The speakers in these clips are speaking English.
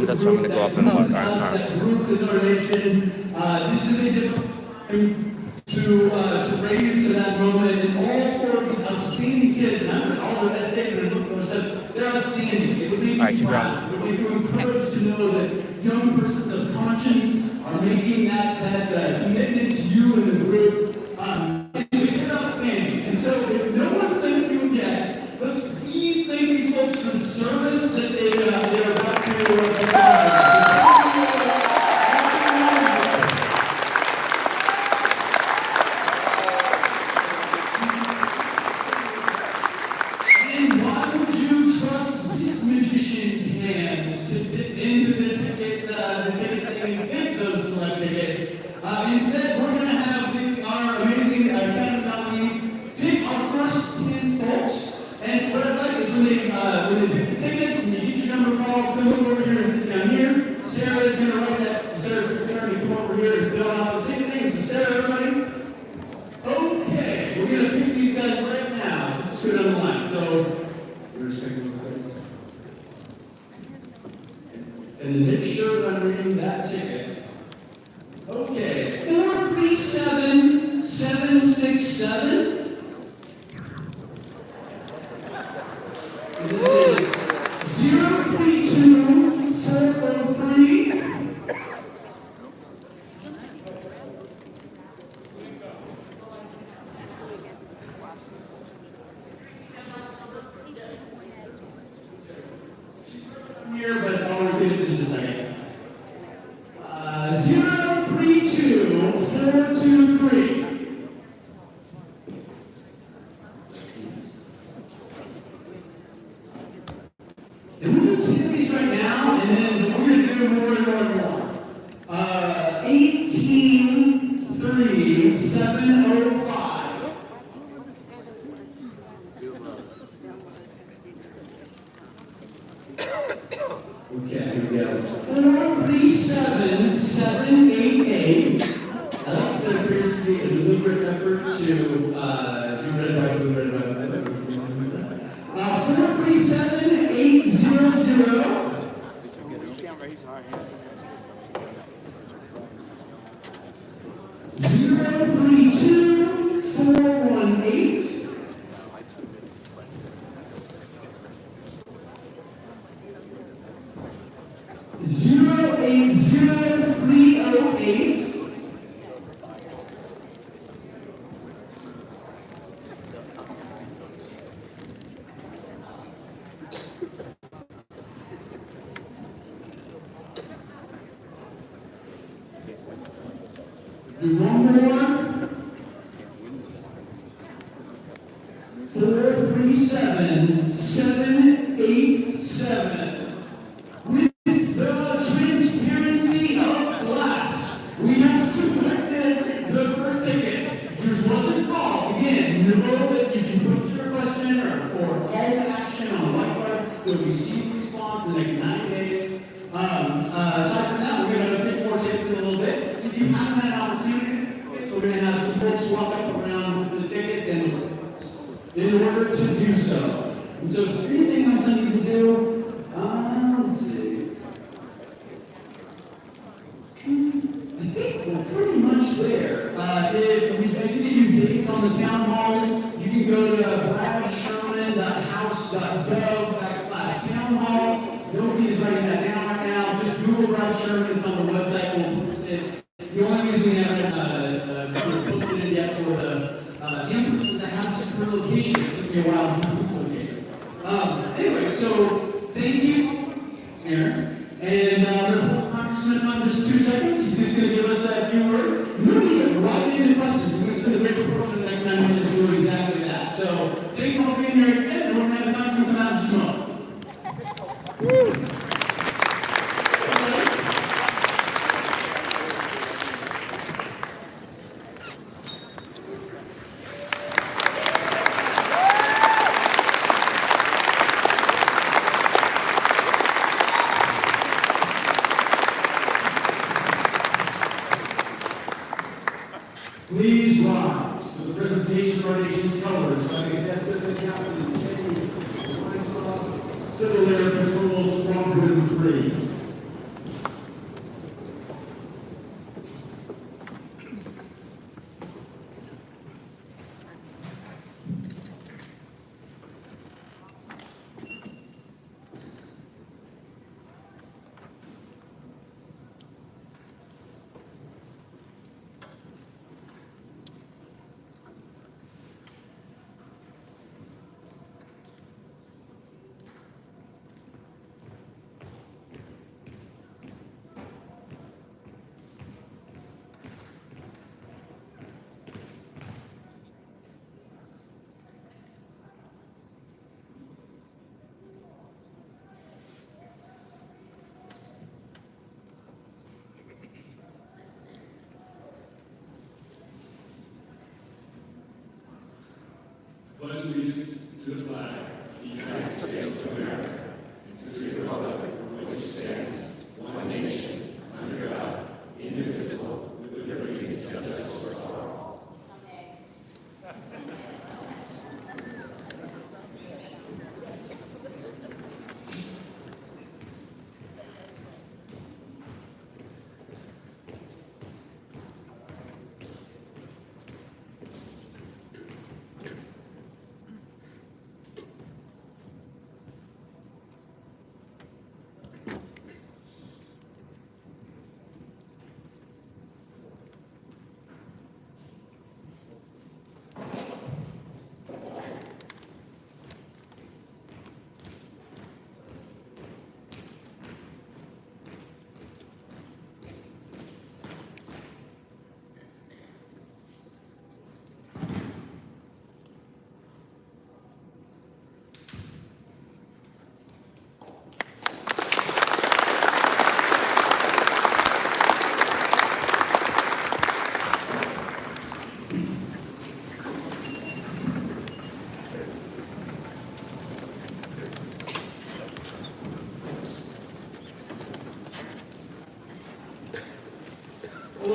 That's what I'm going to go up and look. That group is our nation. This is a difficult time to raise to that moment, and all four of these outstanding kids, and I've read all the essays and looked for stuff, they're outstanding. It would make you proud. It would make you encouraged to know that young persons of conscience are making that commitment to you and the group. They're outstanding. And so if no one's thanked you yet, let's please thank these folks for the service that they're about to provide. Instead, we're going to have our amazing candidate nominees pick our first 10 folks. And what I'd like is when they pick the tickets and you get your number called, come over here and sit down here. Sarah is going to write that. Sarah's attorney, come over here and fill out the ticket thing. So Sarah, everybody? Okay, we're going to pick these guys right now. So let's go down the line. So, you're expecting those guys? And then make sure that I'm reading that ticket. Okay, 437767. And this is 032403. Here, but I'll repeat it in just a second. 032423. And we're going to take these right now, and then we're going to do more and more and more. 183705. Okay, here we go. 437788. I think there appears to be a deliberate effort to do red, white, blue, red, white, 437800. 032418. 080308. 437787. With the transparency of glass, we have selected the first tickets. If yours wasn't called, again, you know that if you put your question or call to action on the whiteboard, you'll receive a response in the next 9 days. Aside from that, we're going to pick more tickets in a little bit. If you haven't had an opportunity, so we're going to have some folks walk up around with the tickets in order to do so. And so, is there anything else I need to do? Let's see. I think we're pretty much there. If we can give you dates on the town halls, you can go to bradsherman.house.gov/townhall. Nobody is writing that down right now. Just Google Brad Sherman. It's on the website. We'll post it. The only reason we haven't posted it yet for the Impeachment is I have some per location. It took me a while to find this location. Anyway, so thank you, Aaron. And Congressman, in just 2 seconds, he's just going to give us a few words. We're going to get right into questions. We're going to spend a great proportion of the next 9 minutes doing exactly that. So thank you all for being here again, and we're going to have Congressman come out in just a moment. Please rise for the presentation of our nation's colors by the cadets of the Captain Civil Air Patrol Squadron 3.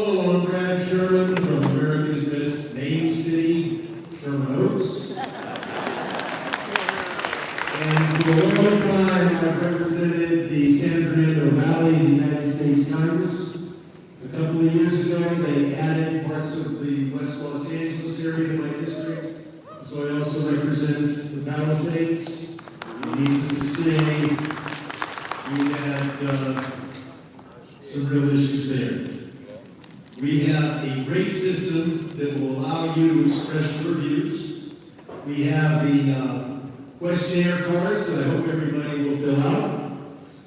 Hello, I'm Brad Sherman from America's Best Named City, Sherman Oaks. And for a long time, I've represented the San Fernando Valley in the United States Congress. A couple of years ago, they added parts of the West Los Angeles area to my district. So I also represent the Palisades. Needless to say, we had some real issues there. We have a great system that will allow you to express your views. We have the questionnaire cards that I hope everybody will fill out.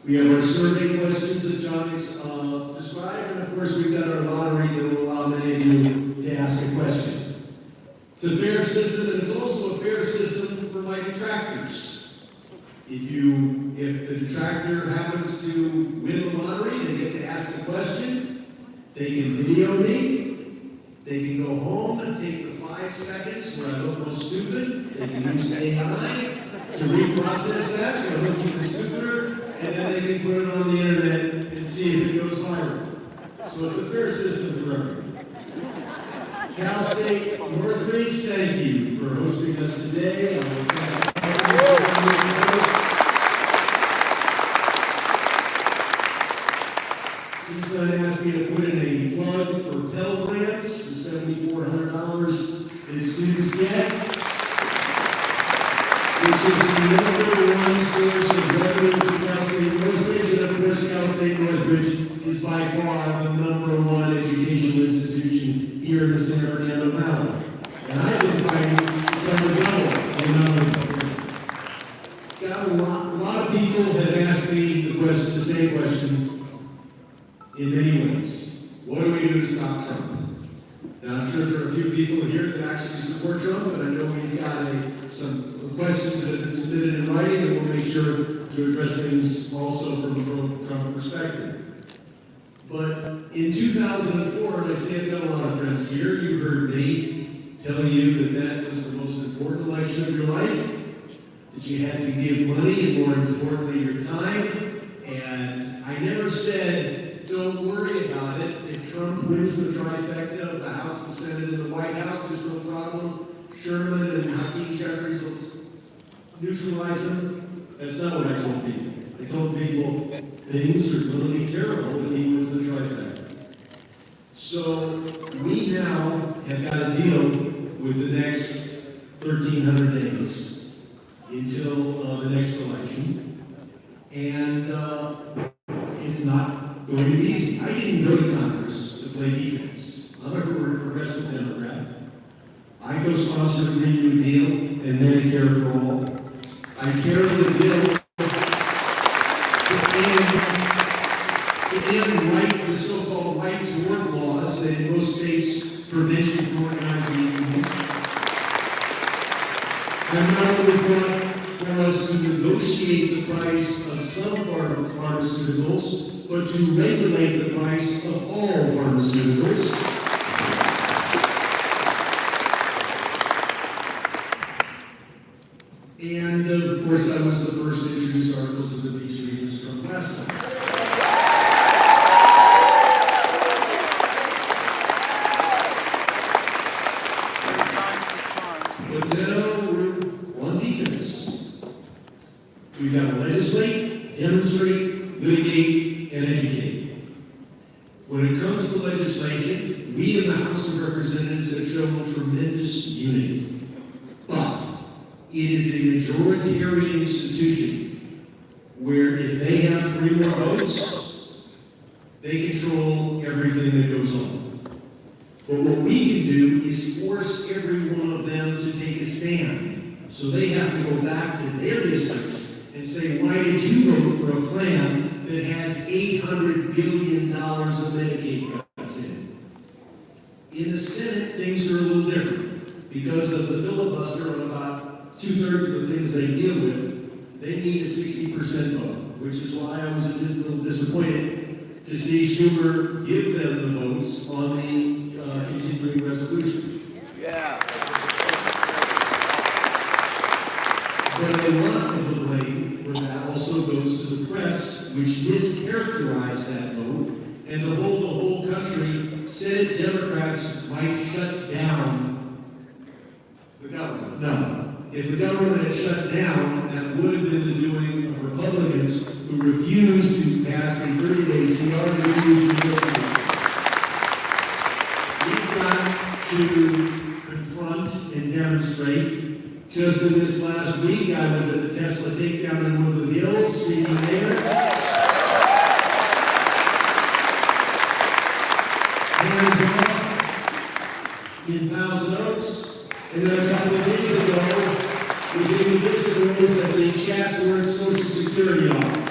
We have our survey questions that John described, and of course we've got our lottery that will allow many of you to ask a question. It's a fair system, and it's also a fair system for my detractors. If the detractor happens to win the lottery, they get to ask the question. They can video me. They can go home and take the 5 seconds where I look most stupid. They can use AI to reprocess that so I look even stupider, and then they can put it on the internet and see if it goes viral. So it's a fair system for everyone. Cal State Northridge, thank you for hosting us today. CSUN asked me to put in a plug for Pell Grants, the $7,400 that students get, which is the #1 source of revenue for Cal State Northridge, and of course Cal State Northridge is by far the #1 educational institution here in the San Fernando Valley. And I've been fighting to double the number of a lot of people have asked me the same question in many ways. What do we do to stop Trump? Now, I'm sure there are a few people here that actually support Trump, but I know we've got some questions that have been submitted in writing, and we'll make sure to address things also from a pro-Trump perspective. But in 2004, and I say I've got a lot of friends here, you heard me tell you that was the most important election of your life, that you had to give money, and more importantly, your time. And I never said, don't worry about it. If Trump wins the trifecta of the House, the Senate, and the White House, there's no problem. Sherman and Hakeem Jeffries will neutralize him. That's not what I told people. I told people things are going to be terrible if he wins the trifecta. So we now have got to deal with the next 1,300 days until the next election. And it's not going to be easy. I didn't go to Congress to play defense. I'm a progressive Democrat. I co-sponsored the Green New Deal and Medicare for all. I carried the bill to end the so-called right to work laws that in most states prevent you from organizing a union. I'm not only for us to negotiate the price of some pharmaceuticals, but to regulate the price of all pharmaceuticals. And of course, I was the first to introduce articles of impeachment against Trump last time. But now we're on defense. We've got to legislate, demonstrate, litigate, and educate. When it comes to legislation, we in the House of Representatives have shown tremendous unity. But it is a majoritarian institution where if they have 3 more votes, they control everything that goes on. But what we can do is force every one of them to take a stand. So they have to go back to their districts and say, why did you vote for a plan that has $800 billion of Medicaid cuts in? In the Senate, things are a little different. Because of the filibuster on about 2/3 of the things they deal with, they need a 60% vote, which is why I was a little disappointed to see Schumer give them the votes on the continuing resolution. Yeah. But a lot of the blame for that also goes to the press, which mischaracterized that vote, and to hold the whole country Senate Democrats might shut down the government. No. If the government had shut down, that would have been the doing of Republicans who refused to pass a 30-day CR to refuse to vote. We've got to confront and demonstrate. Just in this last week, I was at the Tesla takedown in Woodland Hills, speaking there. Hands off in Thousand Oaks. And then a couple of days ago, we gave this notice at the Chatsworth Social Security office.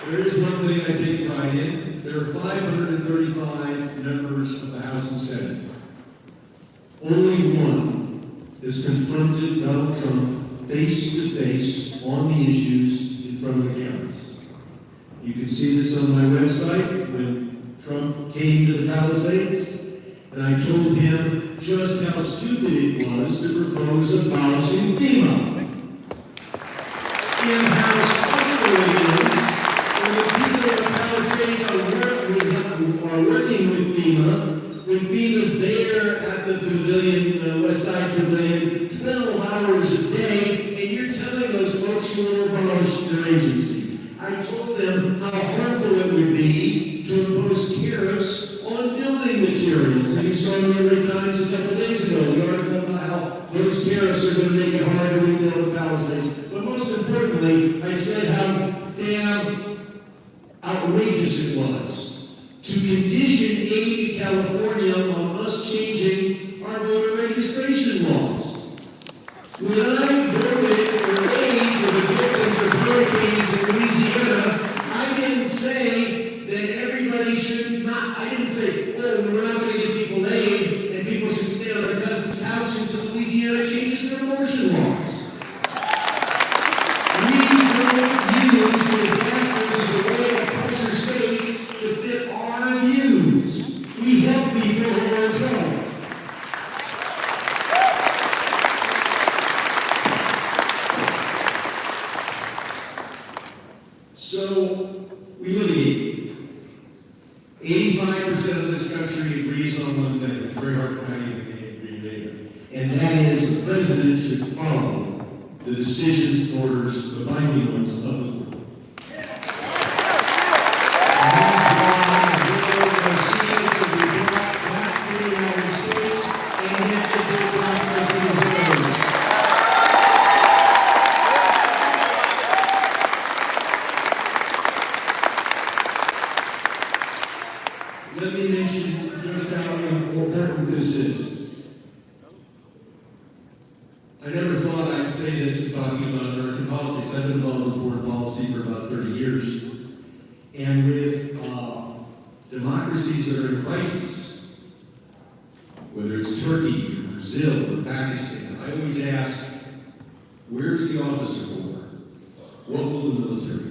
There is one thing I take pride in. There are 535 members of the House and Senate. Only one has confronted Donald Trump face to face on the issues in front of the cameras. You can see this on my website when Trump came to the Palisades, and I told him just how stupid it was to propose abolishing FEMA. And how stupid it is when the people of the Palisades are working with FEMA, when FEMA's there at the pavilion, the West Side Pavilion, 12 hours a day, and you're telling those folks you will abolish their agency. I told them how harmful it would be to impose tariffs on building materials. And you saw in the LA Times a couple days ago, the article about how those tariffs are going to make it hard to rebuild the Palisades. But most importantly, I said how damn outrageous it was to condition aid to California on us changing our voter registration laws. When I voted for aid to the victims of hurricanes in Louisiana, I didn't say that everybody should not, I didn't say, oh, we're not going to give people aid and people should stay on their cousin's couch until Louisiana changes their abortion laws. We don't use disasters as a way to pressure states to fit our views. We help people who are in trouble. So, we litigate. 85% of this country agrees on one thing. It's very hard to find anything they agree later. And that is the president should follow the decisions and orders, the binding ones of the court. And that's why Bill Garcia should be brought back to the United States and have the due process in his orders. Let me mention just how important this is. I never thought I'd say this in talking about American politics. I've been involved in foreign policy for about 30 years. And with democracies that are in crisis, whether it's Turkey, or Brazil, or Pakistan, I always ask, where's the officer corps? What will the military do?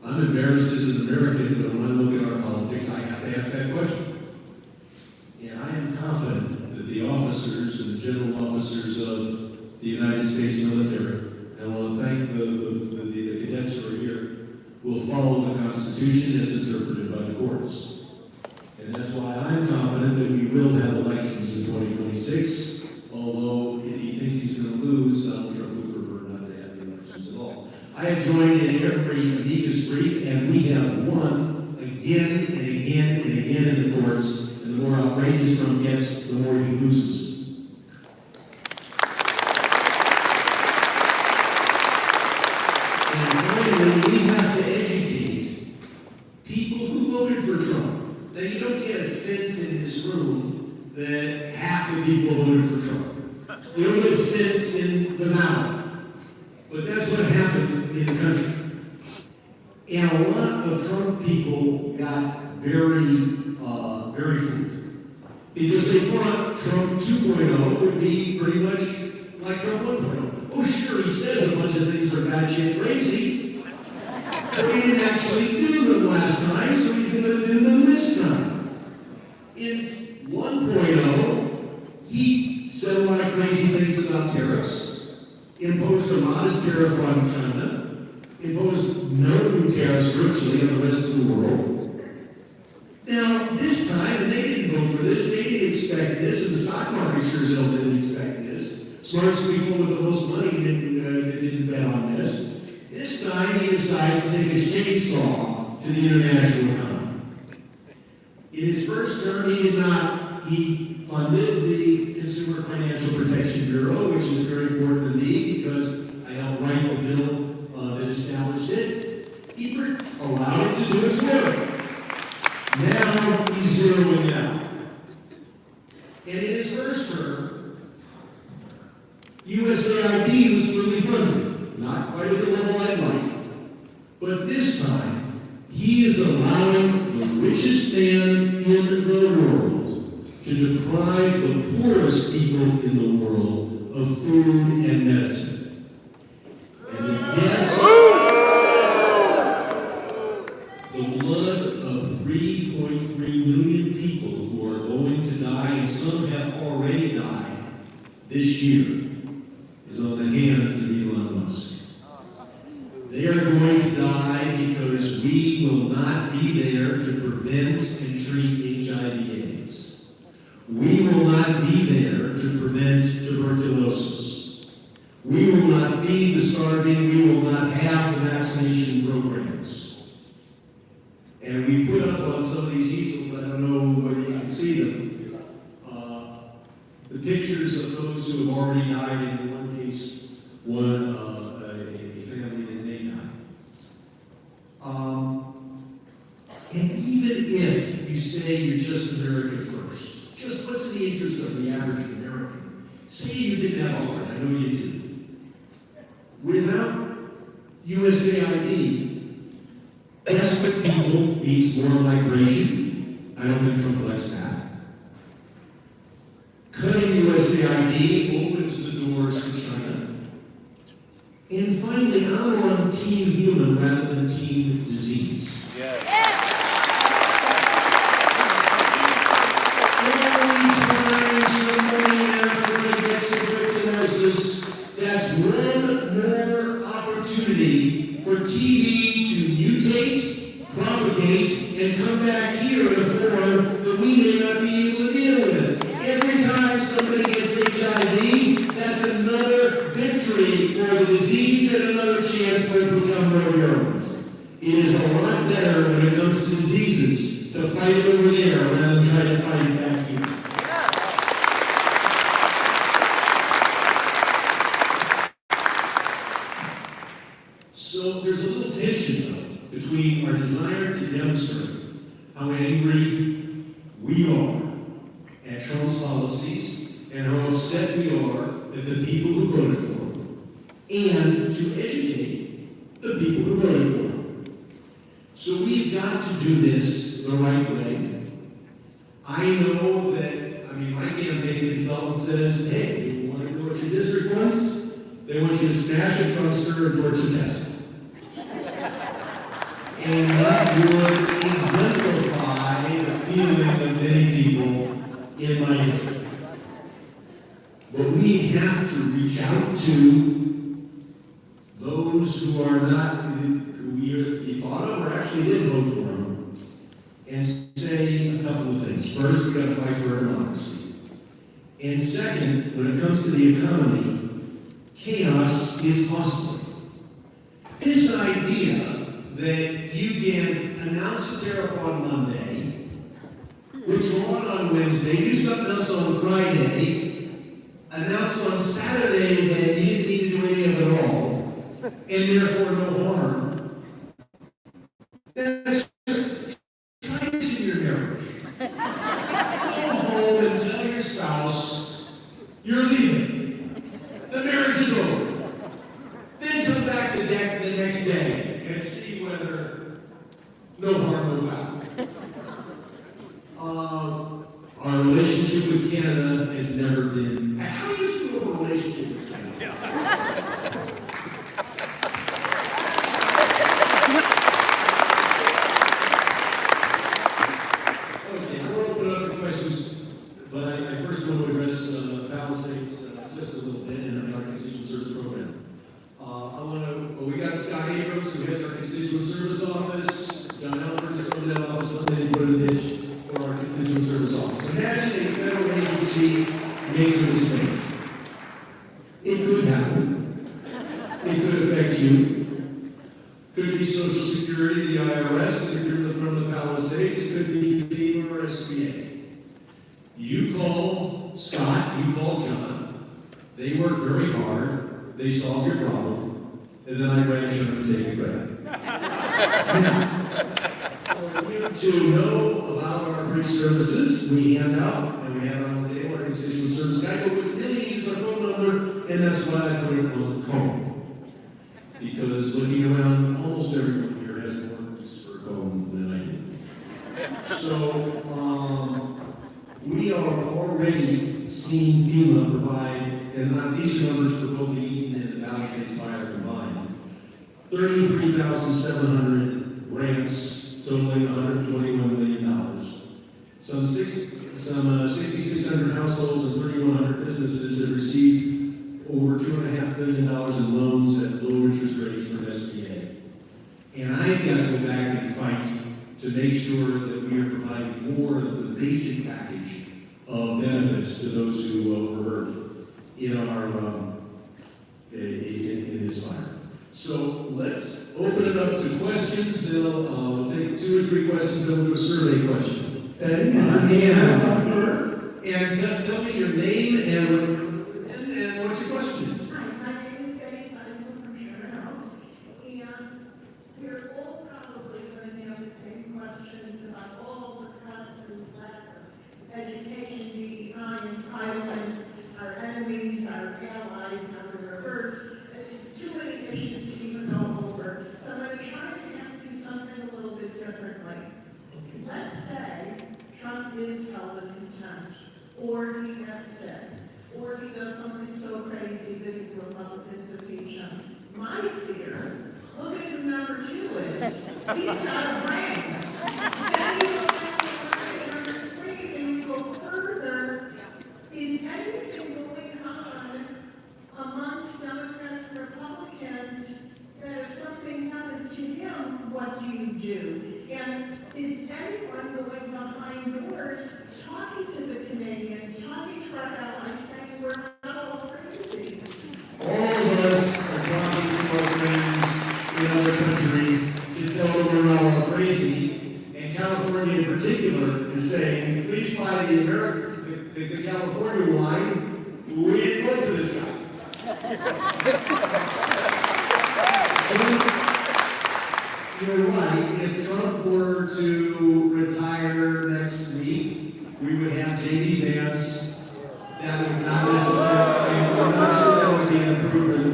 I'm embarrassed as an American, but when I look at our politics, I have to ask that question. And I am confident that the officers and the general officers of the United States military, and I want to thank the cadets who are here, will follow the Constitution as interpreted by the courts. And that's why I'm confident that we will have elections in 2026, although if he thinks he's going to lose, Donald Trump would prefer not to have the elections at all. I have joined in every amicus brief, and we have won again and again and again in the courts, and the more outrageous Trump gets, the more he loses. And finally, we have to educate people who voted for Trump. Now, you don't get a sense in this room that half the people voted for Trump. You don't get a sense in the now. But that's what happened in the country. And a lot of Trump people got very fooled. Because they thought Trump 2.0 would be pretty much like Trump 1.0. Oh, sure, he says a bunch of things are batshit crazy, but he didn't actually do them last time, so he's going to do them this time. In 1.0, he said a lot of crazy things about tariffs, imposed a modest tariff on China, imposed no new tariffs virtually on the rest of the world. Now, this time, and they didn't vote for this, they didn't expect this, and the stock market sure as hell didn't expect this. Smartest people with the most money didn't bet on this. This time, he decides to take a chainsaw to the international economy. In his first term, he did not. He funded the Consumer Financial Protection Bureau, which is very important to me because I helped write the bill that established it. He allowed it to do its work. Now he's zeroing out. And in his first term, USAID was fully funded, not quite at the level I'd like. But this time, he is allowing the richest man in the world to deprive the poorest people in the world of food and medicine. And the deaths, the blood of 3.3 million people who are going to die, and some have already died this year, is on the hands of Elon Musk. They are going to die because we will not be there to prevent and treat HIV/AIDS. We will not be there to prevent tuberculosis. We will not feed the starving. We will not have the vaccination programs. And we put up on some of these easels, I don't know whether you can see them, the pictures of those who have already died. In one case, a family that may die. And even if you say you're just America first, just what's in the interest of the average American? Say you didn't have a heart, I know you do. Without USAID, desperate people needs more migration. I don't think Trump likes that. Cutting USAID opens the doors to China. And finally, I'm on team human rather than team disease. Yeah. Every time somebody in Africa gets tuberculosis, that's one more opportunity for TB to mutate, propagate, and come back here in a form that we may not be able to deal with. Every time somebody gets HIV, that's another victory for the disease and another chance for it to become more virulent. It is a lot better when it comes to diseases to fight it over there rather than try to fight it back here. So there's a little tension, though, between our desire to demonstrate how angry we are at Trump's policies and how upset we are at the people who voted for him, and to educate the people who voted for him. So we've got to do this the right way. I know that, my campaign consultant says, hey, you want to go to your district once? They want you to smash a Trumpster or torch a Tesla. And that would exemplify the feeling of many people in my district. But we have to reach out to those who are not, who we thought of or actually did vote for him, and say a couple of things. First, we've got to fight for democracy. And second, when it comes to the economy, chaos is costly. This idea that you can announce a tariff on Monday, withdraw it on Wednesday, do something else on Friday, announce on Saturday that you didn't need to do any of it all, and therefore no harm. That's trying to your marriage. Go home and tell your spouse you're leaving. The marriage is over. Then come back to deck the next day and see whether no harm, no foul. Our relationship with Canada has never been. How do you do a relationship with Canada? Okay, I want to open up the questions, but I first want to address Palisades just a little bit in our constituent service program. We got Scott Abrams, affect you. Could be Social Security, the IRS, if you're from the Palisades. It could be FEMA or SBA. You call Scott, you call John. They work very hard. They solve your problem. And then I grab Sherman and take the credit. To know about our free services, we hand out, and we have on the table our constituent service guide, but what we really need is our phone number, and that's why I put it on the cone. Because looking around, almost everyone here has more use for a cone than I do. So, we are already seeing FEMA provide, and these are numbers for both the Eaton and the Palisades Fire combined, 33,700 grants totaling $121 million. Some 6,600 households and 3,100 businesses have received over $2.5 billion in loans at low interest rates from SBA. And I've got to go back and fight to make sure that we are providing more of the basic package of benefits to those who were hurt in our in this fire. So let's open it up to questions. We'll take 2 or 3 questions, then we'll do a survey question. And tell me your name and what your question is. Hi, my name is Betty Sisel from Sherman, and we're all probably going to have the same questions about all the cuts and education, DEI, entitlements, our enemies, our allies, and the reverse. Too many issues to even go over. So I'm going to try to ask you something a little bit differently. Let's say Trump is held in contempt, or he gets sick, or he does something so crazy that the Republicans impeach him. My fear, look at who number 2 is. He's got a brain. Then you go down the line at number 3, and you go further. Is anything going on amongst Democrats and Republicans that if something happens to him, what do you do? And is anyone going behind doors talking to the Canadians, talking to our allies, saying we're not all crazy? All of us are talking to our friends in other countries to tell them we're not all crazy. And California in particular is saying, please buy the California wine. We didn't vote for this guy. You're right. If Trump were to retire next week, we would have J.D. Vance. That would not necessarily, I'm not sure that would be an improvement.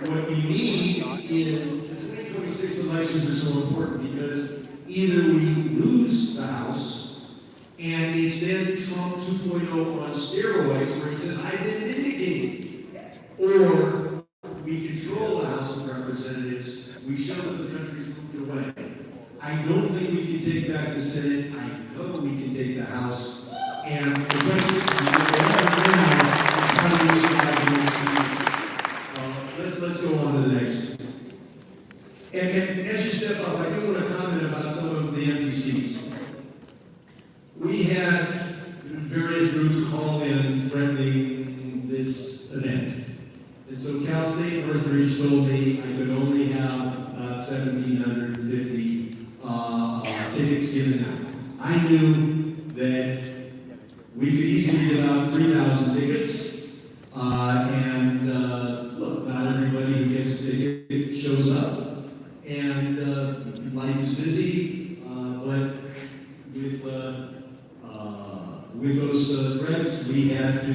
What we need is, the 2026 elections are so important because either we lose the House and it's then Trump 2.0 on steroids where he says, I've been vindicated. Or we control the House of Representatives, we show that the country's moved away. I don't think we can take back the Senate. I know we can take the House. And the question is how do we survive next week? Let's go on to the next. And as you step up, I do want to comment about some of the empty seats. We had various groups call in threatening this event. And so Cal State Northridge told me I could only have about 1,750 tickets given out. I knew that we could easily give out 3,000 tickets. Look, not everybody who gets a ticket shows up. And life is busy, but with those threats, we had to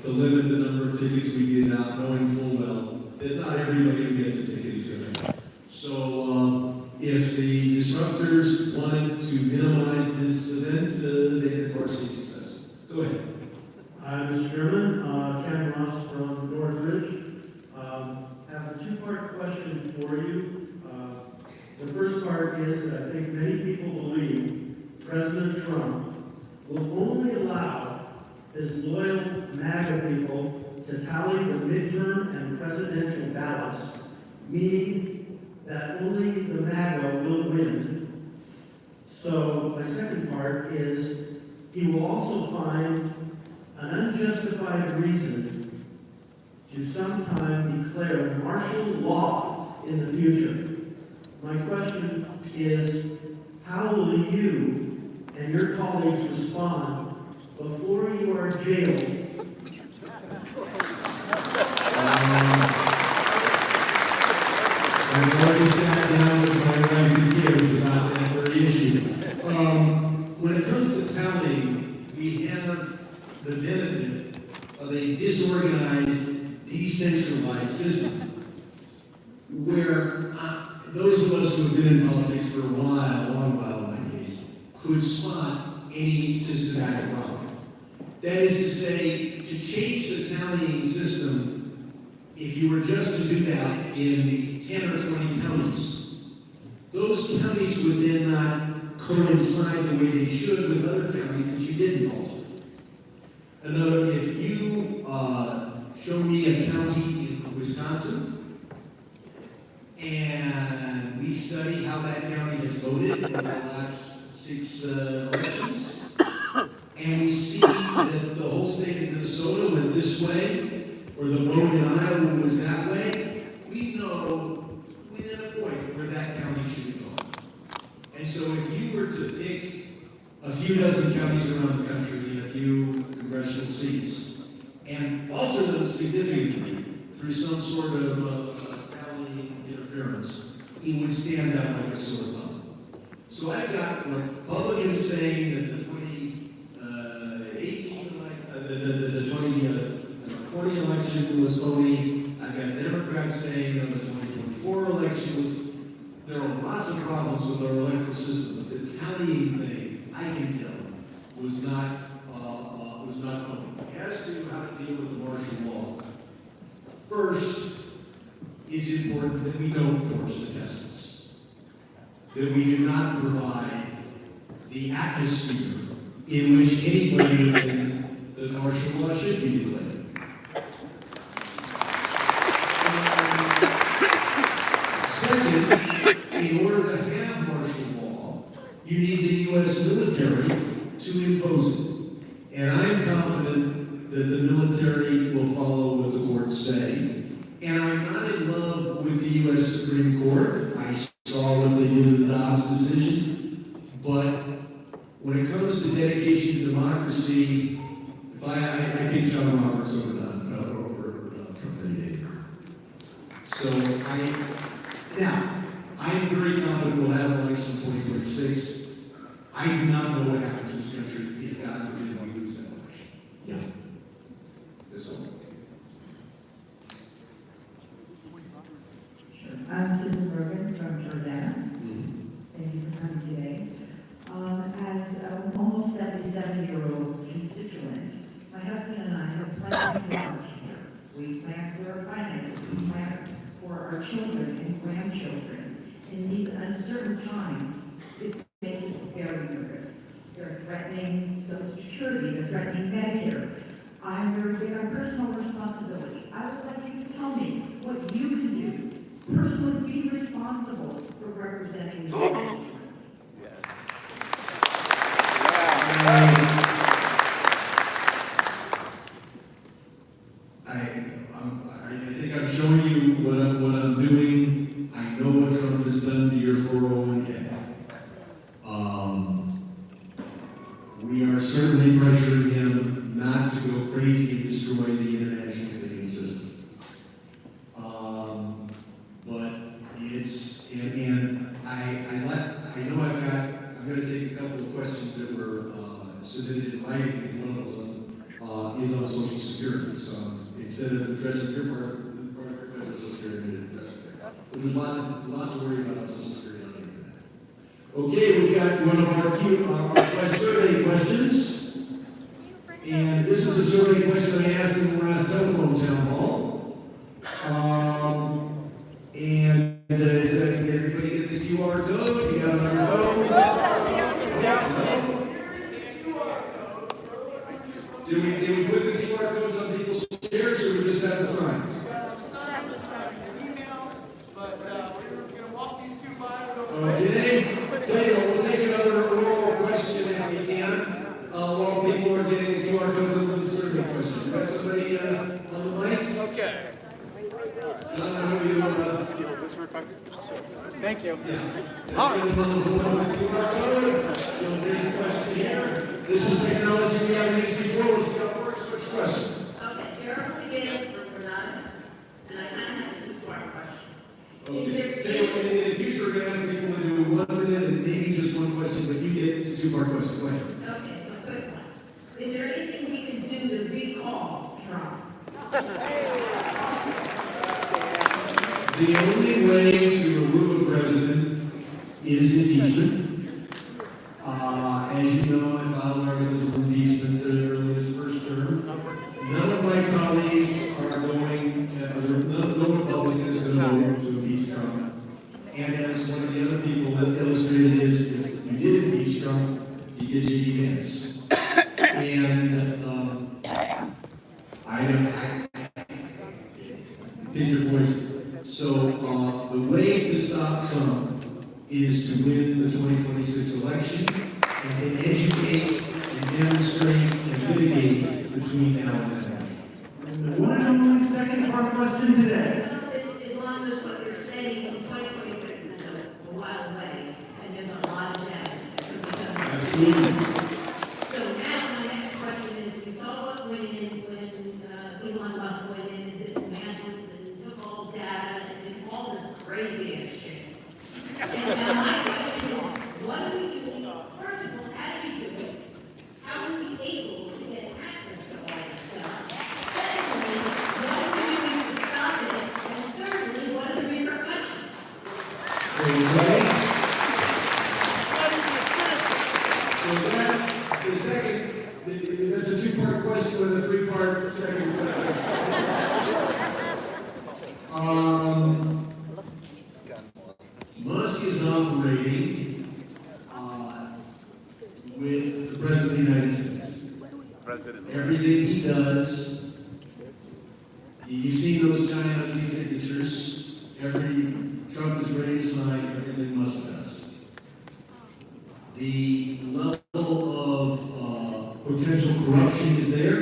limit the number of tickets we give out, knowing full well that not everybody who gets a ticket is going to. So if the disruptors wanted to minimize this event, they of course be successful. Go ahead. Hi, Mr. Sherman. Ken Ross from Northridge. I have a 2-part question for you. The first part is that I think many people believe President Trump will only allow his loyal MAGA people to tally the midterm and presidential ballots, meaning that only the MAGA will win. So my second part is he will also find an unjustified reason to sometime declare martial law in the future. My question is, how will you and your colleagues respond before you are jailed? I've already sat down with my wife and kids about that very issue. When it comes to tallying, we have the benefit of a disorganized, decentralized system where those of us who have been in politics for a long while in my case, could spot any systematic problem. That is to say, to change the tallying system, if you were just to do that in 10 or 20 counties, those counties would then not coincide the way they should with other counties that you didn't alter. Another, if you show me a county in Wisconsin, and we study how that county has voted in the last 6 elections, and we see that the whole state of Minnesota went this way, or the vote in Iowa was that way, we know within a point where that county should have gone. And so if you were to pick a few dozen counties around the country and a few congressional seats and alter them significantly through some sort of tallying interference, it would stand out like a sore thumb. So I've got Republicans saying that the 2020 election was phony. I've got Democrats saying that the 2024 election was. There are lots of problems with our electoral system, but the tallying thing, I can tell, was not phony. As to how to deal with the martial law, first, it's important that we don't torch the testings, that we do not provide the atmosphere in which anybody would think that martial law should be declared. Second, in order to have martial law, you need the U.S. military to impose it. And I'm confident that the military will follow what the courts say. And I'm not in love with the U.S. Supreme Court. I saw what they did in the Dobbs decision. But when it comes to dedication to democracy, if I pick John Roberts over Trump any day. So I'm very confident we'll have an election in 2026. I do not know what happens in this country if God forbid we lose that election. Yeah. This one. Sure. I'm Susan Bergen from Tarzana. Thank you for coming today. As an almost 77-year-old constituent, my husband and I have planned for our future. We plan for our finances. We plan for our children and grandchildren. In these uncertain times, it makes us very nervous. They're threatening Social Security, they're threatening Medicare. I'm very big on personal responsibility. I would like you to tell me what you can do. Personally, be responsible for representing the constituents. I think I'm showing you what I'm doing. I know what Trump has done to your 401k. We are certainly pressuring him not to go crazy and destroy the international trading system. But it's, and I'm going to take a couple of questions that were submitted in writing, and one of them is on Social Security. So instead of addressing your part of your question on Social Security, I'm going to address it there. But there's a lot to worry about on Social Security. I'll get to that. Okay, we've got one of our survey questions. And this is a survey question I asked in the last telephone town hall. Is everybody get the QR code? You got it on your phone? Did we put the QR codes on people's chairs, or we just have the signs? Okay. We'll take another oral question if we can, while people are getting the QR codes over the survey question. Got somebody on the mic? Okay. Thank you. This is technology we haven't used before. We'll see how it works. Which question? Okay, Gerald again from Anonymous, and I kind of have a two-part question. Okay. Is there In the future, we're going to ask people to do 1 minute and maybe just one question, but you get to two-part question. Go ahead. Okay, so a quick one. Is there anything we can do to recall Trump? The only way to remove a president is impeachment. As you know, I filed articles of impeachment early in his first term. None of my colleagues are going, no Republicans are going to vote to impeach Trump. And as one of the other people that illustrated is, if you did impeach Trump, you get J.D. Vance. And I take your voice. So the way to stop Trump is to win the 2026 election and to educate and demonstrate and litigate between now and then. And the one and only second part question today. As long as what you're saying, 2026 is a while away, and there's a lot of damage that could be done. Absolutely. So now my next question is, we saw what went in when Elon Musk went in and dismantled and took all data and all this crazy ass shit. And now my question is, what are we doing? First of all, how do we do it? How is he able to get access to all this stuff? Secondly, what are we doing to stop it? And thirdly, what are the repercussions? Okay. So that, the second, that's a two-part question with a three-part second question. Musk is operating with the President of the United States. Everything he does, you've seen those giant ugly signatures. Every Trump is ready to sign everything Musk does. The level of potential corruption is there,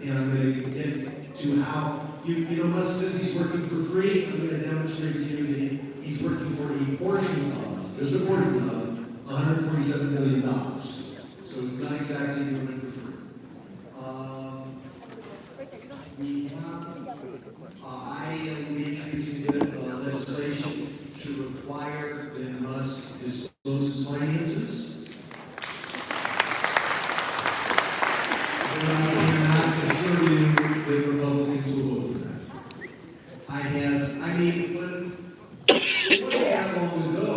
and I'm going to get to how, you know, Musk says he's working for free. I'm going to demonstrate to you that he's working for a portion of, just a portion of, $147 million. So it's not exactly doing it for free. We have, I am introducing legislation to require that Musk disclose his finances. And I cannot assure you that Republicans will vote for that. It wasn't that long ago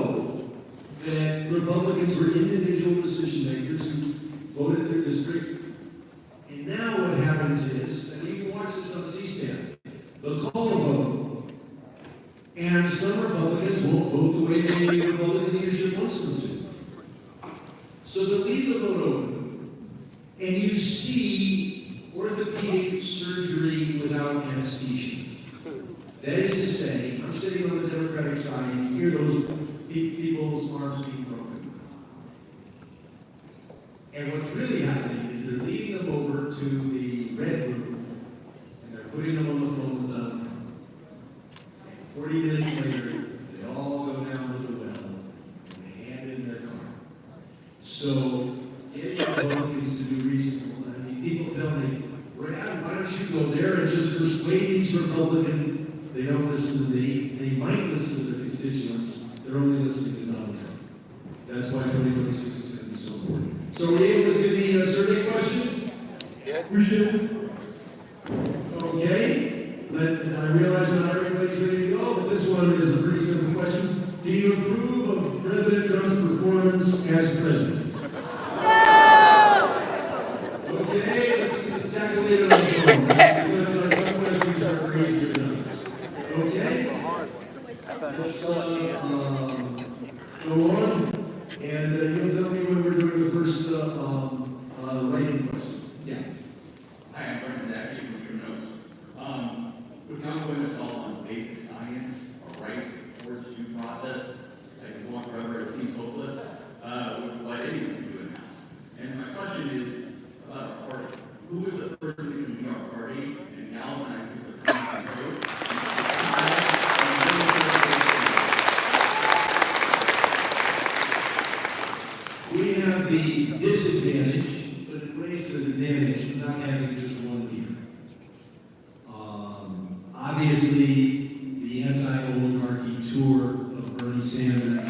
that Republicans were individual decision makers who voted their district. And now what happens is, and you can watch this on C-SPAN, they'll call a vote, and some Republicans won't vote the way the Republican leadership wants them to. So they'll leave the vote open, and you see orthopedic surgery without anesthesia. That is to say, I'm sitting on the Democratic side, and you hear those people's arms being broken. And what's really happening is they're leading them over to the red room, and they're putting them on the phone with them. And 40 minutes later, they all go down to the well, and they hand in their card. So, getting Republicans to do reasonable, people tell me, why don't you go there and just persuade these Republicans? They don't listen to me. They might listen to their constituents. They're only listening to Donald Trump. That's why 2026 is going to be so important. So are we able to do the survey question? Yes. We should. Okay. I realize not everybody's ready to go, but this one is a pretty simple question. Do you approve of President Trump's performance as president? No! Okay, let's tackle it on the phone. Some questions are crazy. Okay? Let's go on, and you'll tell me when we're doing the first writing question. Yeah. Hi, I'm Brian Zachary from True Notes. With ongoing assault on basic science or rights towards due process, that can go on forever, it seems hopeless. What anyone can do in the House. And my question is about our party. Who is the person who can lead our party and galvanize people to come and vote? the anti-oligarchy tour of Bernie Sanders.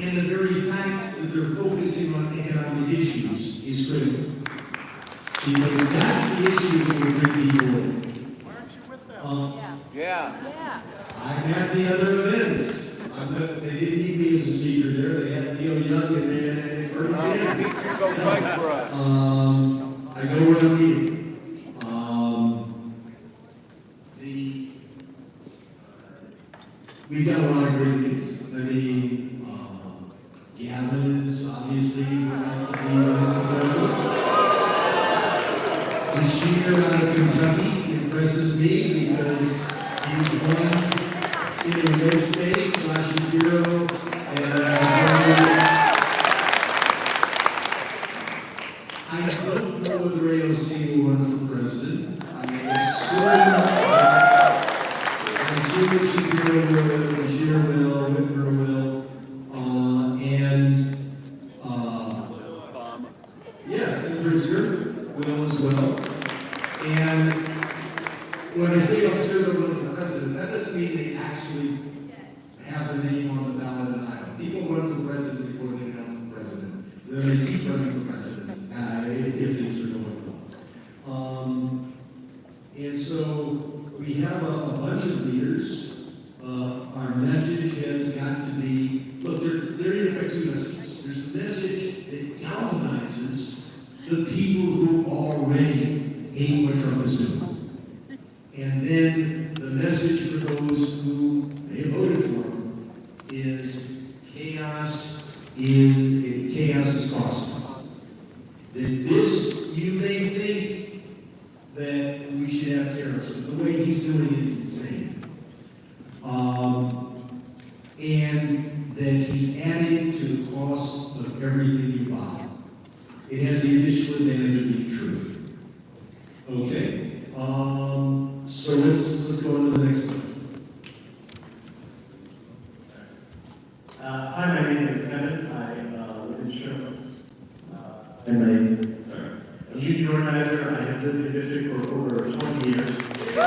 And the very fact that they're focusing on economic issues is critical. Because that's the issue that will bring people in. I'm at the other events. They didn't need me as a speaker there. They had Neil Young and Bernie Sanders. I know where I'm meeting. We've got a lot of great leaders. I mean, Gavin is obviously would like to be running for president. Bashir out of Kentucky impresses me because he's won in a red state, Flash Bureau, and I don't know whether AOC will run for president. I assume that Shapiro will, Bashir will, Whitmer will, yes, and Pritzker will as well. And when I say I'm sure they'll run for president, that doesn't mean they actually have a name on the ballot in Iowa. People run for president before they announce the president. Then they keep running for president if things are going well. And so we have a bunch of leaders. Our message has got to be, look, there are in effect two messages. There's the message that galvanizes the people who already hate what Trump is doing. And then the message for those who they voted for is chaos is costly. That this, you may think that we should have tariffs, but the way he's doing it is insane. And that he's adding to the cost of everything you buy. It has the additional advantage of being true. Okay. So let's go on to the next one. Hi, my name is Evan. I live in Sherman. I'm a union organizer. I have lived in the district for over 20 years. I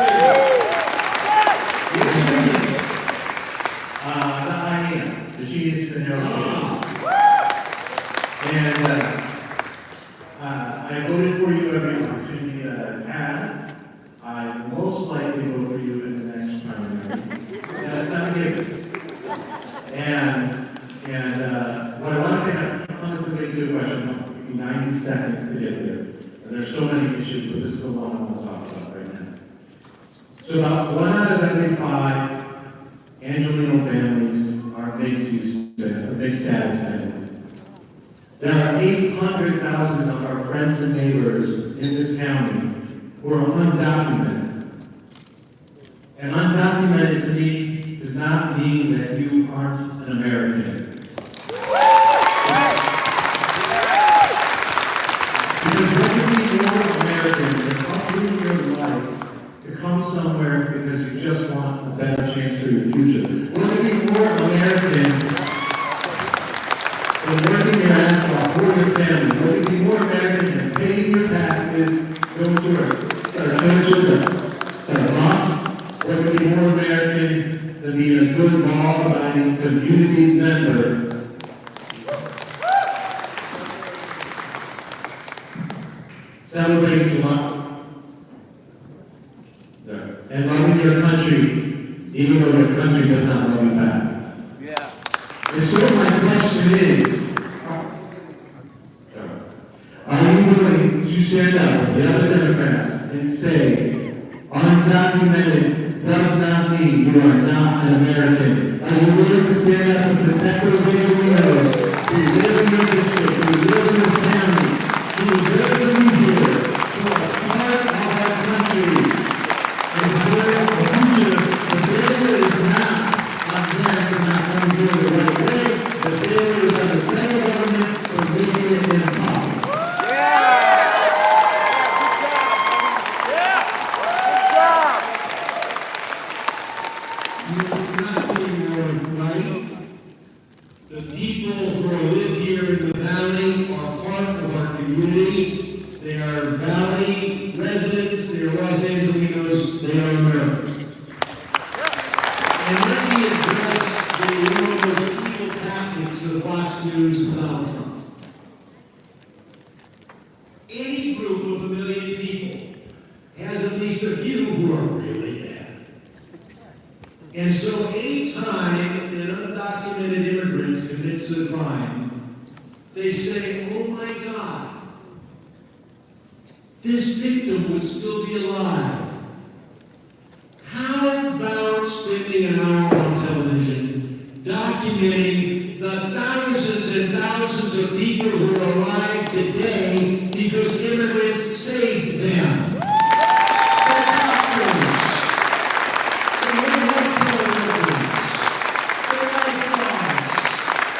am. The she is the national. And I voted for you every opportunity that I've had. I most likely vote for you in the next primary. That's not a given. And what I want to say, I'm honestly get to a question. I'll give you 90 seconds to get there. And there's so many issues, but this is the one I want to talk about right now. So about 1 out of every 5 Angelino families are mixed status families. There are 800,000 of our friends and neighbors in this county who are undocumented. And undocumented to me does not mean that you aren't an American. Because what could be more American than uprooting your life to come somewhere because you just want a better chance for your future? What could be more American than working your ass off for your family? What could be more American than paying your taxes, going to our churches, our mosques? What could be more American than being a good, law-abiding community member? Celebrating July. And loving your country, even though your country does not love you back. Yeah. And so my question is, are you willing to stand up with the other Democrats and say, undocumented does not mean you are not an American? Are you willing to stand up and protect those Angelinos who live in your district, who live in this county, who deserve to be here, who are part of our country, and deserve a future? The bill is not on them for not coming here the right way. The bill is on the federal government for making it impossible. You're not being right. The people who live here in the valley any group of 1 million people has at least a few who are really bad. And so anytime an undocumented immigrant commits a crime, they say, oh my God, this victim would still be alive. How about spending an hour on television documenting the thousands and thousands of people who are alive today because immigrants saved them? The doctors, the healthcare workers, the lifeguards,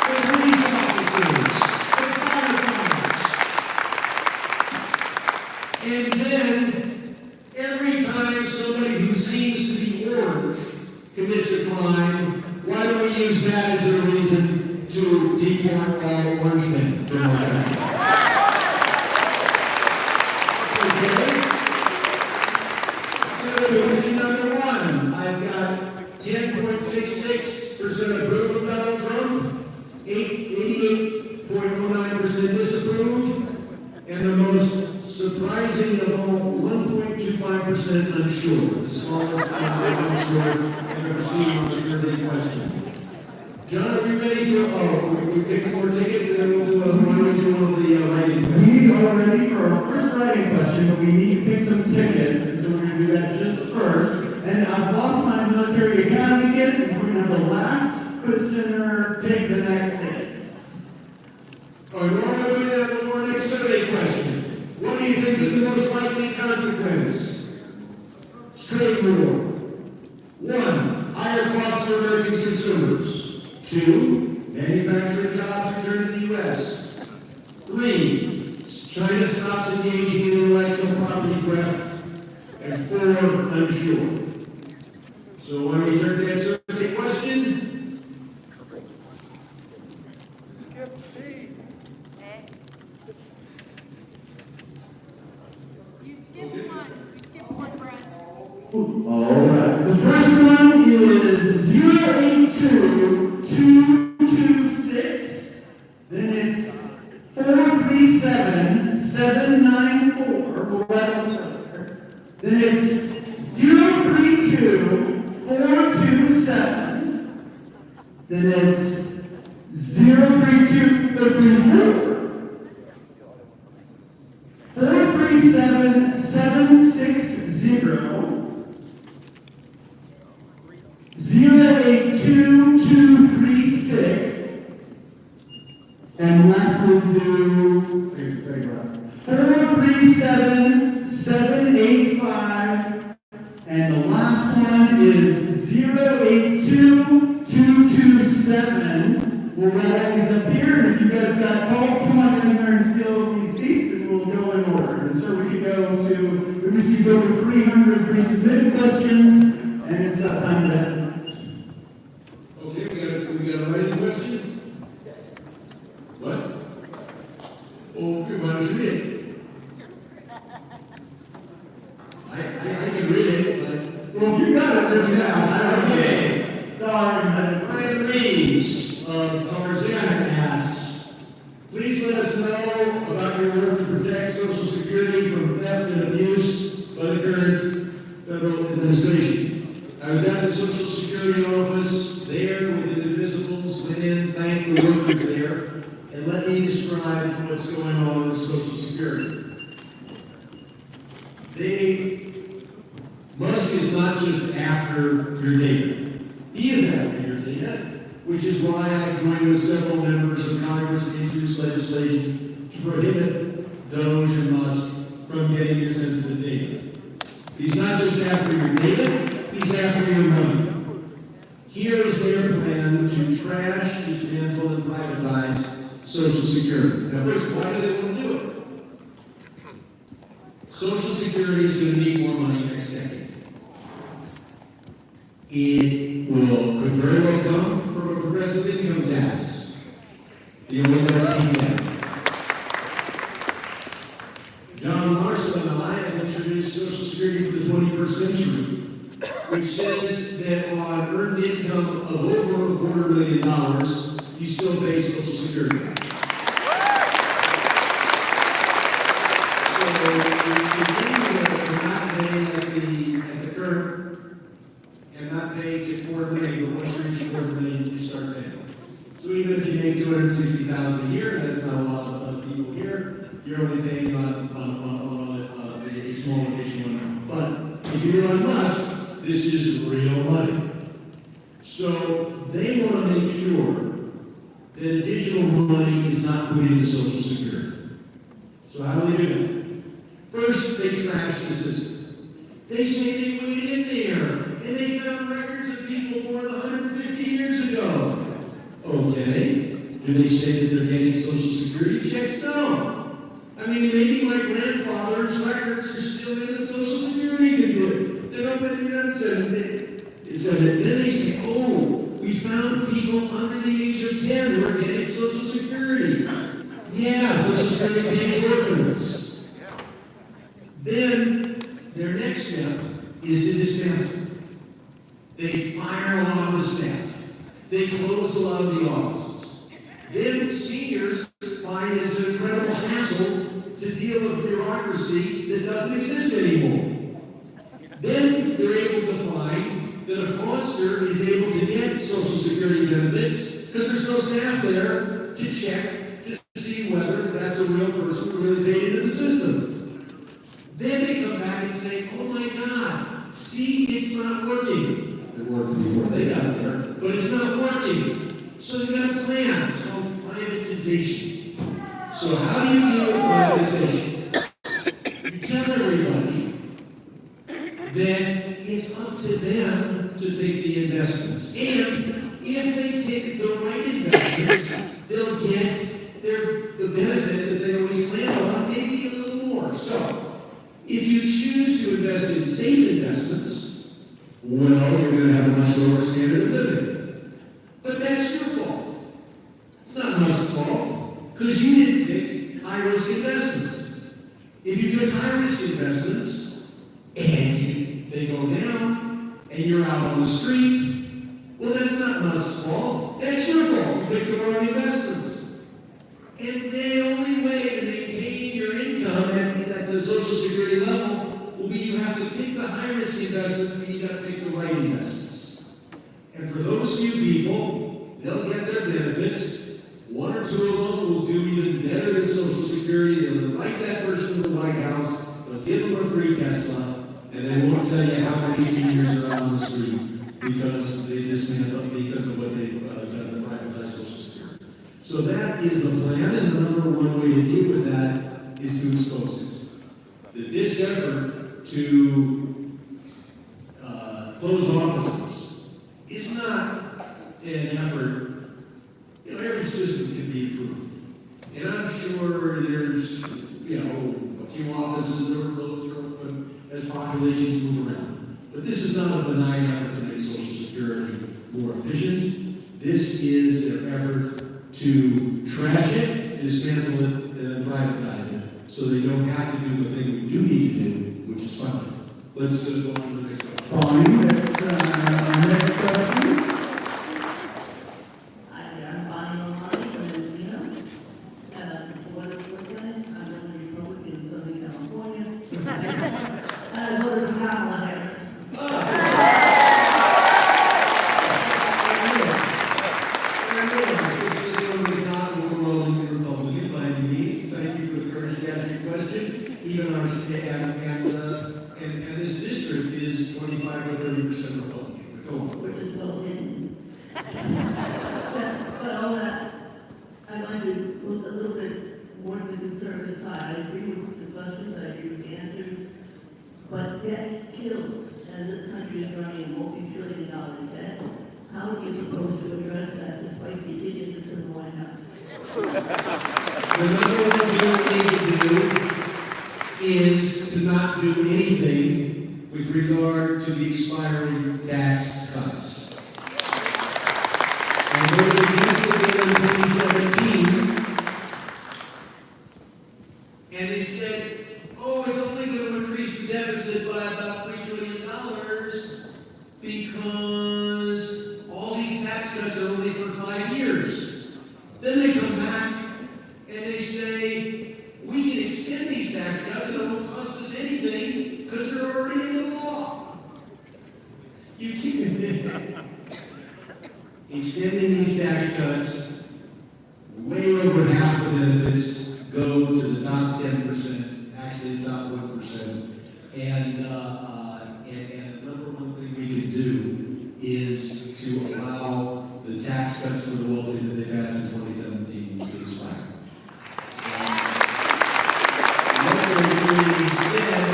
the police officers, the firefighters. And then, every time somebody who seems to be orange commits a crime, why don't we use that as a reason to deport all orange men? Okay? So, question number one, I've got 10.66% approve of Donald Trump, 88.09% disapprove, and the most surprising of all, 1.25% unsure. The smallest amount of unsure I've ever seen on a survey question. John, are we ready for, we pick some more tickets and then we'll do one of the writing questions? We are ready for our first writing question, but we need to pick some tickets, and so we're going to do that just first. And I've lost my military academy kids, and so we're going to have the last questioner pick the next tickets. All right, we're going to have our next survey question. What do you think is the most likely consequence? Trade war. 1, higher costs for American consumers. 2, manufacturing jobs return to the U.S. 3, China stops engaging in intellectual property theft. And 4, unsure. So when we turn to that survey question, You skipped one, Brad. All right. The first one is 082226. Then it's 437794. Then it's 032427. Then it's 03234. 437760. 082236. And last we'll do 437785. And the last one is 082227. We'll write all these up here, and if you guys got called, come on in here and steal these seats, and we'll go in order. And so we could go to, we received over 300 pre-submitted questions, and it's that time that. okay, we got a writing question? What? Oh, okay, why don't you read it? I can read it, but... Well, if you got it, then yeah. Okay. Sorry, Ryan Reeves of Tarzana asks, please let us know about your work to protect Social Security from theft and abuse by the current federal administration. I was at the Social Security office there with indivisibles, went in, thanked the workers there, and let me describe what's going on with Social Security. Musk is not just after your data. He is after your data, which is why I joined with several members of Congress to introduce legislation to prohibit Doge and Musk from getting your sensitive data. He's not just after your data, he's after your money. Here is their plan to trash, dismantle, and privatize Social Security. Now first, why do they want to do it? Social Security is going to need more money next decade. It could very well come from a progressive income tax. The oligarchs keep that. John Marshall and I have introduced Social Security for the 21st century, which says that on earned income of over $250,000, you still pay Social Security. So you're only paying on a small additional amount. But if you're on us, this is real money. So they want to make sure that additional money is not put into Social Security. So how do they do that? First, they trash the system. They say they went in there and they found records of people born 150 years ago. Okay. Do they say that they're getting Social Security checks? No. I mean, maybe my grandfather's records are still in the Social Security book. They're opening it up, then they say, oh, we found people under the age of 10 who are getting Social Security. Yeah, Social Security pays orphans. Then their next step is to dismantle. They fire a lot of the staff. They close a lot of the offices. Then seniors find it's an incredible hassle to deal with bureaucracy that doesn't exist anymore. Then they're able to find that a foster is able to get Social Security benefits because there's no staff there to check to see whether that's a real person who really paid into the system. Then they come back and say, oh my God, see, it's not working. It worked before they got there, but it's not working. So they got a plan. It's called privatization. So how do you deal with privatization? You tell everybody that it's up to them to make the investments. And if they pick the right investments, they'll get the benefit that they always planned on, maybe a little more. So, if you choose to invest in safe investments, well, you're going to have a much lower standard of living. But that's your fault. It's not Musk's fault, because you didn't pick high-risk investments. If you pick high-risk investments, and they go down, and you're out on the street, well, that's not Musk's fault. That's your fault. You picked the wrong investments. And the only way to maintain your income at the Social Security level will be you have to pick the high-risk investments and you got to pick the right investments. And for those few people, they'll get their benefits. One or two of them will do even better than Social Security. They'll invite that person to the White House. They'll give them a free Tesla. And they won't tell you how many seniors are out on the street because they dismantled because of what they've done to privatize Social Security. So that is the plan, and the number one way to deal with that is to expose it. This effort to close offices is not an effort, every system can be improved. And I'm sure there's, a few offices that are closed or open as populations move around. But this is not a benign effort to make Social Security more efficient. This is their effort to trash it, dismantle it, and then privatize it, so they don't have to do the thing we do need to do, which is funding. Let's go on to the next one. Fine, that's our next question. I'm Bonnie Maloney from Messina. For what it's worth, guys, I'm a Republican in Southern California. I voted for Kamala Harris. Even our and this district is 25 to 30% Republican. Go on. Which is well hidden. But all that, I'd like to look a little bit more to the conservative side. I agree with the questions, I agree with the answers. But debt kills, and this country is running a multi-trillion-dollar debt. How do you propose to address that despite the idiots in the White House? The number one thing we need to do is to not do anything with regard to the expiring tax cuts. I voted against the bill in 2017, and they said, oh, it's only going to increase the deficit by about $3 trillion because all these tax cuts are only for 5 years. Then they come back and they say, we can extend these tax cuts and it won't cost us anything because they're already in the law. You keep extending these tax cuts, way over half the benefits go to the top 10 And the number one thing we can do is to allow the tax cuts for the wealthy that they passed in 2017 to expire. What they're doing instead,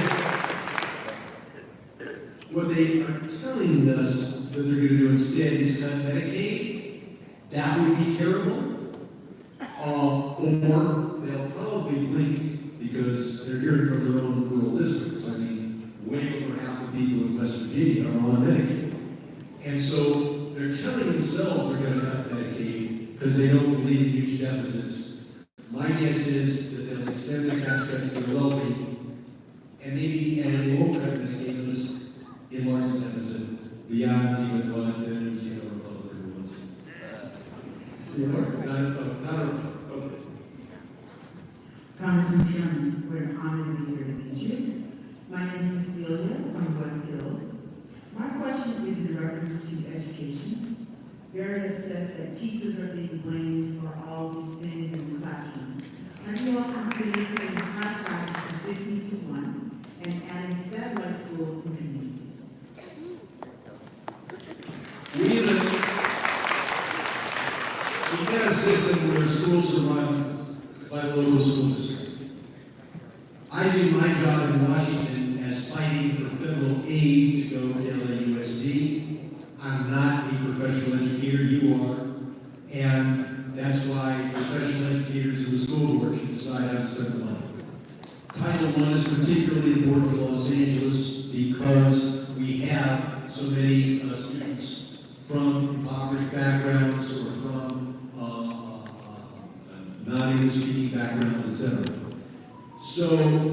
what they are telling us that they're going to do instead is cut Medicaid. That would be terrible. Or they'll probably blink because they're hearing from their own rural districts. I mean, way over half the people in West Virginia are on Medicaid. And so they're telling themselves they're going to cut Medicaid because they don't believe in huge deficits. My guess is that they'll extend the tax cuts to the wealthy, and they won't cut Medicaid, they'll just enlarge the deficit beyond even what the NCO Republican was. Okay. Congressman Sherman, we're honored to be here to meet you. My name is Cecilia from West Hills. My question is in reference to education. Barry has said that teachers are being blamed for all these things in the classroom. Have you all considered putting class sizes from 50 to 1 and adding satellite schools in communities? We've got a system where schools are run by the local school district. I do my job in Washington as fighting for federal aid to go to LAUSD. I'm not a professional educator, you are, and that's why professional educators in the school board should decide how to spend the money. Title I is particularly important for Los Angeles because we have so many students from impoverished backgrounds or from non-English speaking backgrounds, etc. So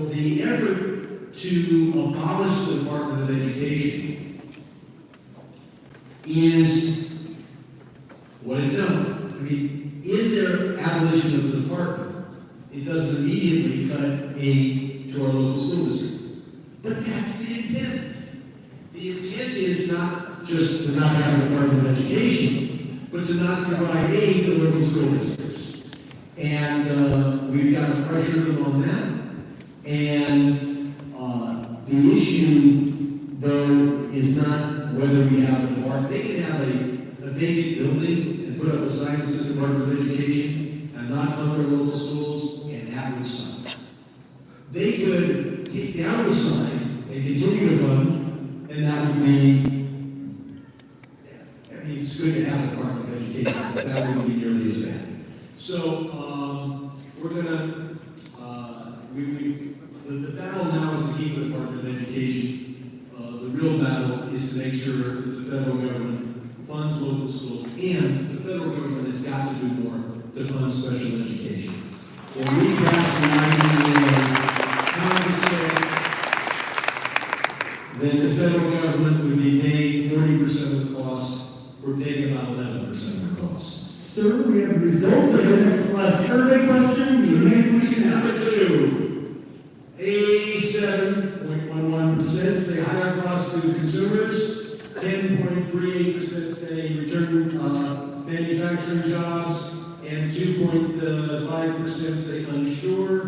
the effort to abolish the Department of Education is what it sounds like. I mean, in their abolition of the department, it doesn't immediately cut aid to our local school district. But that's the intent. The intent is not just to not have a Department of Education, but to not provide aid to local school districts. And we've got to pressure them on that. And the issue, though, is not whether we have a department. They can have a vacant building and put up a sign that says Department of Education and not fund their local schools, and that would suck. They could take down the sign and continue to fund, and that would be, I mean, it's good to have a Department of Education, but that wouldn't be nearly as bad. So, we're gonna, the battle now is to keep the Department of Education. The real battle is to make sure that the federal government funds local schools, and the federal government has got to do more to fund special education. When we passed the Congress said that the federal government would be paying 40% of the cost. We're paying about 11% of the cost. Sir, we have results of the next survey question. Number 2. 87.11% say higher costs to consumers. 10.38% say return manufacturing jobs. And 2.5% say unsure.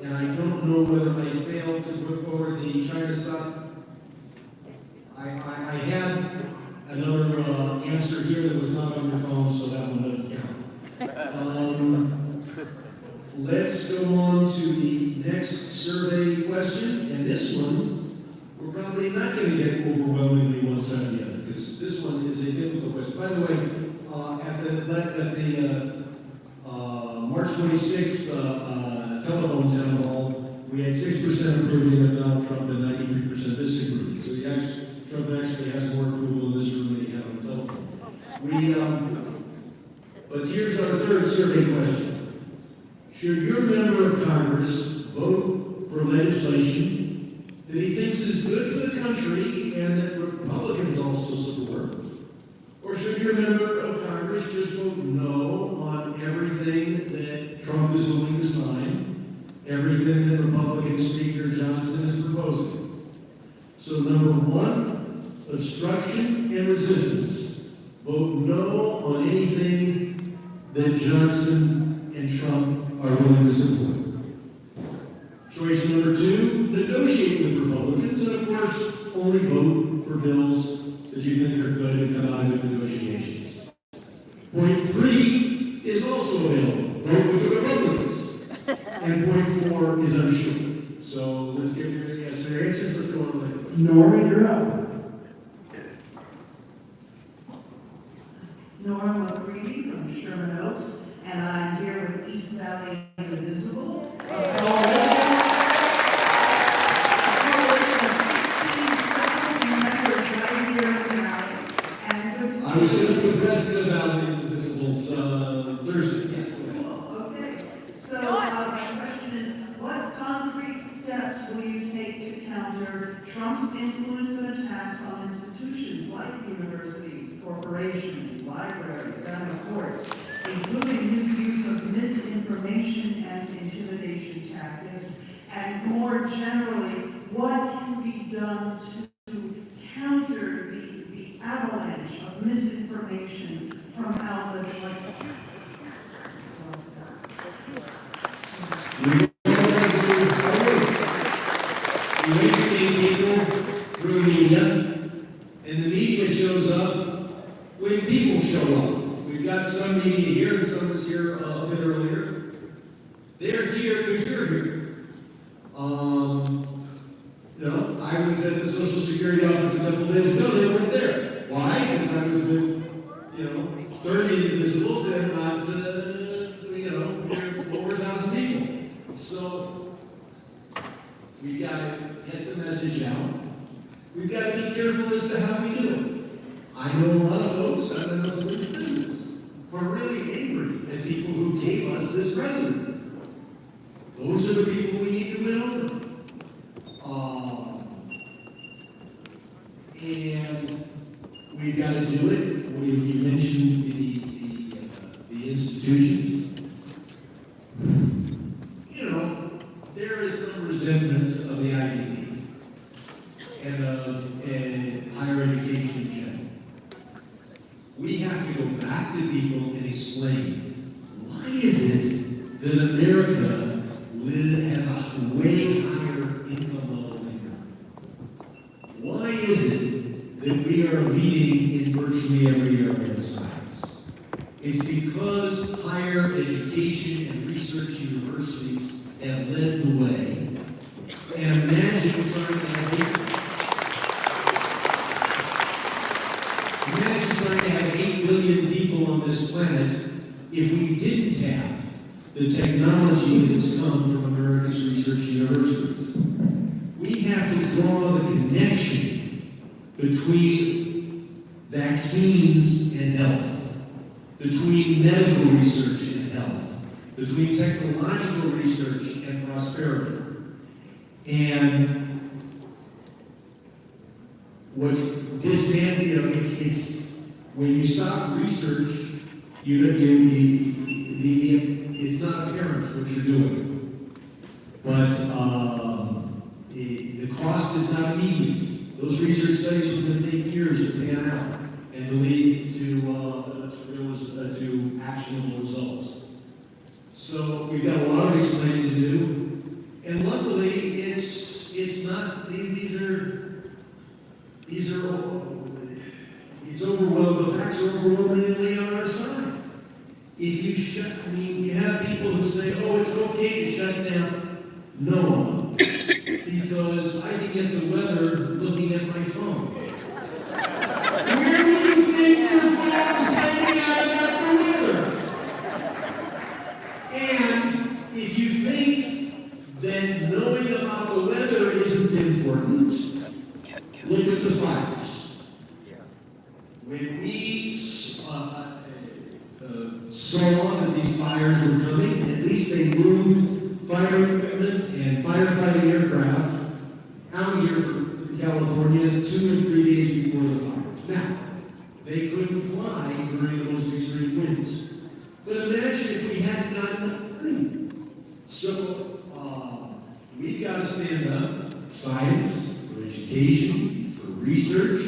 And I don't know whether I failed to put forward the China stuff. I had another answer here that was not on your phone, so that one doesn't count. Let's go on to the next survey question, and this one, we're probably not going to get overwhelmingly one side or the other, because this one is a difficult question. By the way, at the March 26th telephone town hall, we had 6% approving of Donald Trump and 93% disapproving. So Trump actually has more approval in this room than he had on the telephone. But here's our third survey question. Should your member of Congress vote for legislation that he thinks is good for the country and that Republicans also support? Or should your member of Congress just vote no on everything that Trump is willing to sign, everything that Republican Speaker Johnson is proposing? So number 1, obstruction and resistance. Vote no on anything that Johnson and Trump are willing to support. Choice number 2, negotiate with Republicans and of course, only vote for bills that you think are good and come out of good negotiations. Point 3 is also available. Vote with the Republicans. And point 4 is unsure. So let's get your answers. Let's go on later. Norman, you're up. Nora McCready from Sherman Oaks, and I'm here with East Valley Indivisible. A coalition of 16,000 members right here in the valley. And good to see I was you. just with West of Valley Indivisibles Thursday. Yes. Cool, okay. So my question is, what concrete steps will you take to counter Trump's influence and attacks on institutions like universities, corporations, libraries, and the courts, including his use of misinformation and intimidation tactics? And more generally, what can be done to counter the avalanche of misinformation from outlets like We educate people through media, and the media shows up when people show up. We've got some media here, and some was here a bit earlier. They're here because you're here. I was at the Social Security office a couple days ago. They weren't there. Why? Because I was with, 30 indivisibles and not, over 1,000 people. So we got to get the message out. We've got to be careful as to how we do it. I know a lot of folks, I know some individuals, who are really angry at people who gave us this president. Those are the people we need to win over. And we've got to do it. You mentioned the institutions. There is some resentment of the Ivy League and of higher education in general. We have to go back to people and explain, why is it that America has a way higher income level income? Why is it that we are leading in virtually every area of science? It's because higher education and research universities have led the way. And imagine trying to have 8 billion people on this planet if we didn't have the technology that has come from America's research universities. We have to draw the connection between vaccines and health, between medical research and health, between technological research and prosperity. And what it's when you stop research, it's not apparent what you're doing. But the cost is not immediate. Those research studies are going to take years to pan out and to lead to actionable results. So we've got a lot of explaining to do, and luckily it's not it's overwhelming. The facts are overwhelmingly on our side. If you have people who say, oh, it's okay to shut down. No, because I can get the weather looking at my phone. Where do you think your phone is finding out about the weather? And if you think that knowing about the weather isn't important, look at the fires. When we saw that these fires were coming, at least they moved fire equipment and firefighting aircraft out here from California 2 or 3 days before the fires. Now, they couldn't fly during the most extreme winds. But imagine if we hadn't gotten that rain. So, we've got to stand up for science, for education, for research,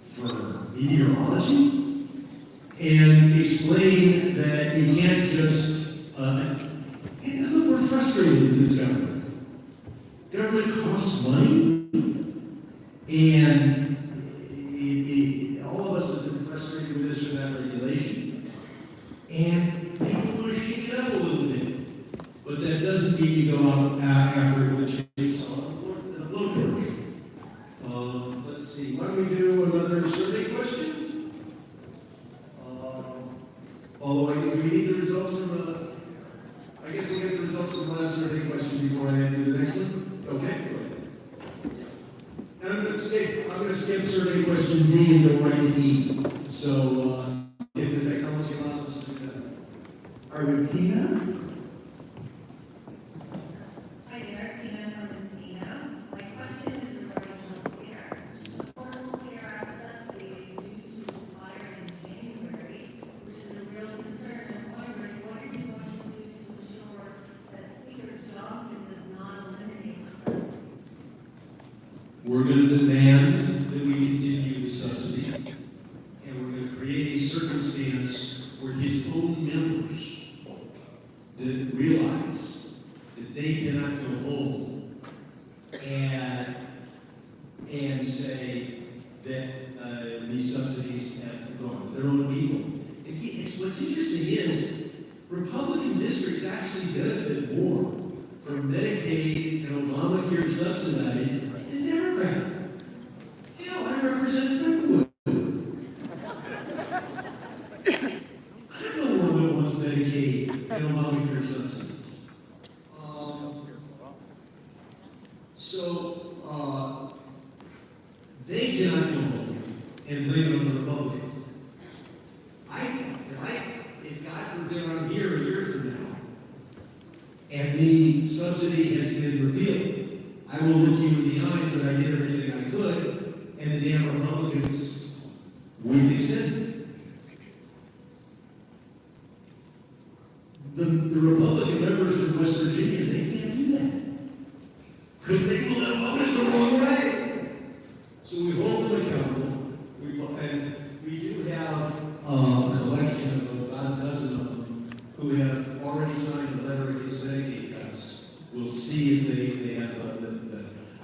for meteorology, and explain that you can't just, and look, we're frustrated with this government. Government procurement costs money, and all of us have been frustrated with this or that regulation, and people want to shake it up a little bit, but that doesn't mean you go out after it with a chainsaw and a blowtorch. Let's see, why don't we do another survey question? Although do we need the results from I guess we'll get the results from the last survey question before I do the next one? Okay, go ahead. And I'm gonna skip survey question D and go right to E. So, if the technology allows us to do that. Argentina? Hi there, Tina from Encino. My question is regarding healthcare. Affordable Care Act subsidies due to expire in January, which is a real concern. I'm wondering, what are you going to do to ensure that Speaker Johnson does not eliminate the subsidy? We're gonna demand that we continue the subsidy, and we're gonna create a circumstance where his own members didn't realize that they cannot go home and say that these subsidies have gone to their own people. What's interesting is Republican districts actually benefit more from Medicaid and Obamacare subsidies than Democrat. Hell, I represent Brentwood. I'm the one that wants Medicaid and Obamacare subsidies. They cannot go home and blame it on the Republicans. If God forbid I'm here a year from now, and the subsidy has been repealed, I will look you in the eye and say I did everything I could, and the damn Republicans wouldn't extend it. The Republican members from West Virginia, they can't do that. Because they will have voted the wrong way. So we hold them accountable. And we do have a collection of about a dozen of them who have already signed a letter against Medicaid cuts. We'll see if they have the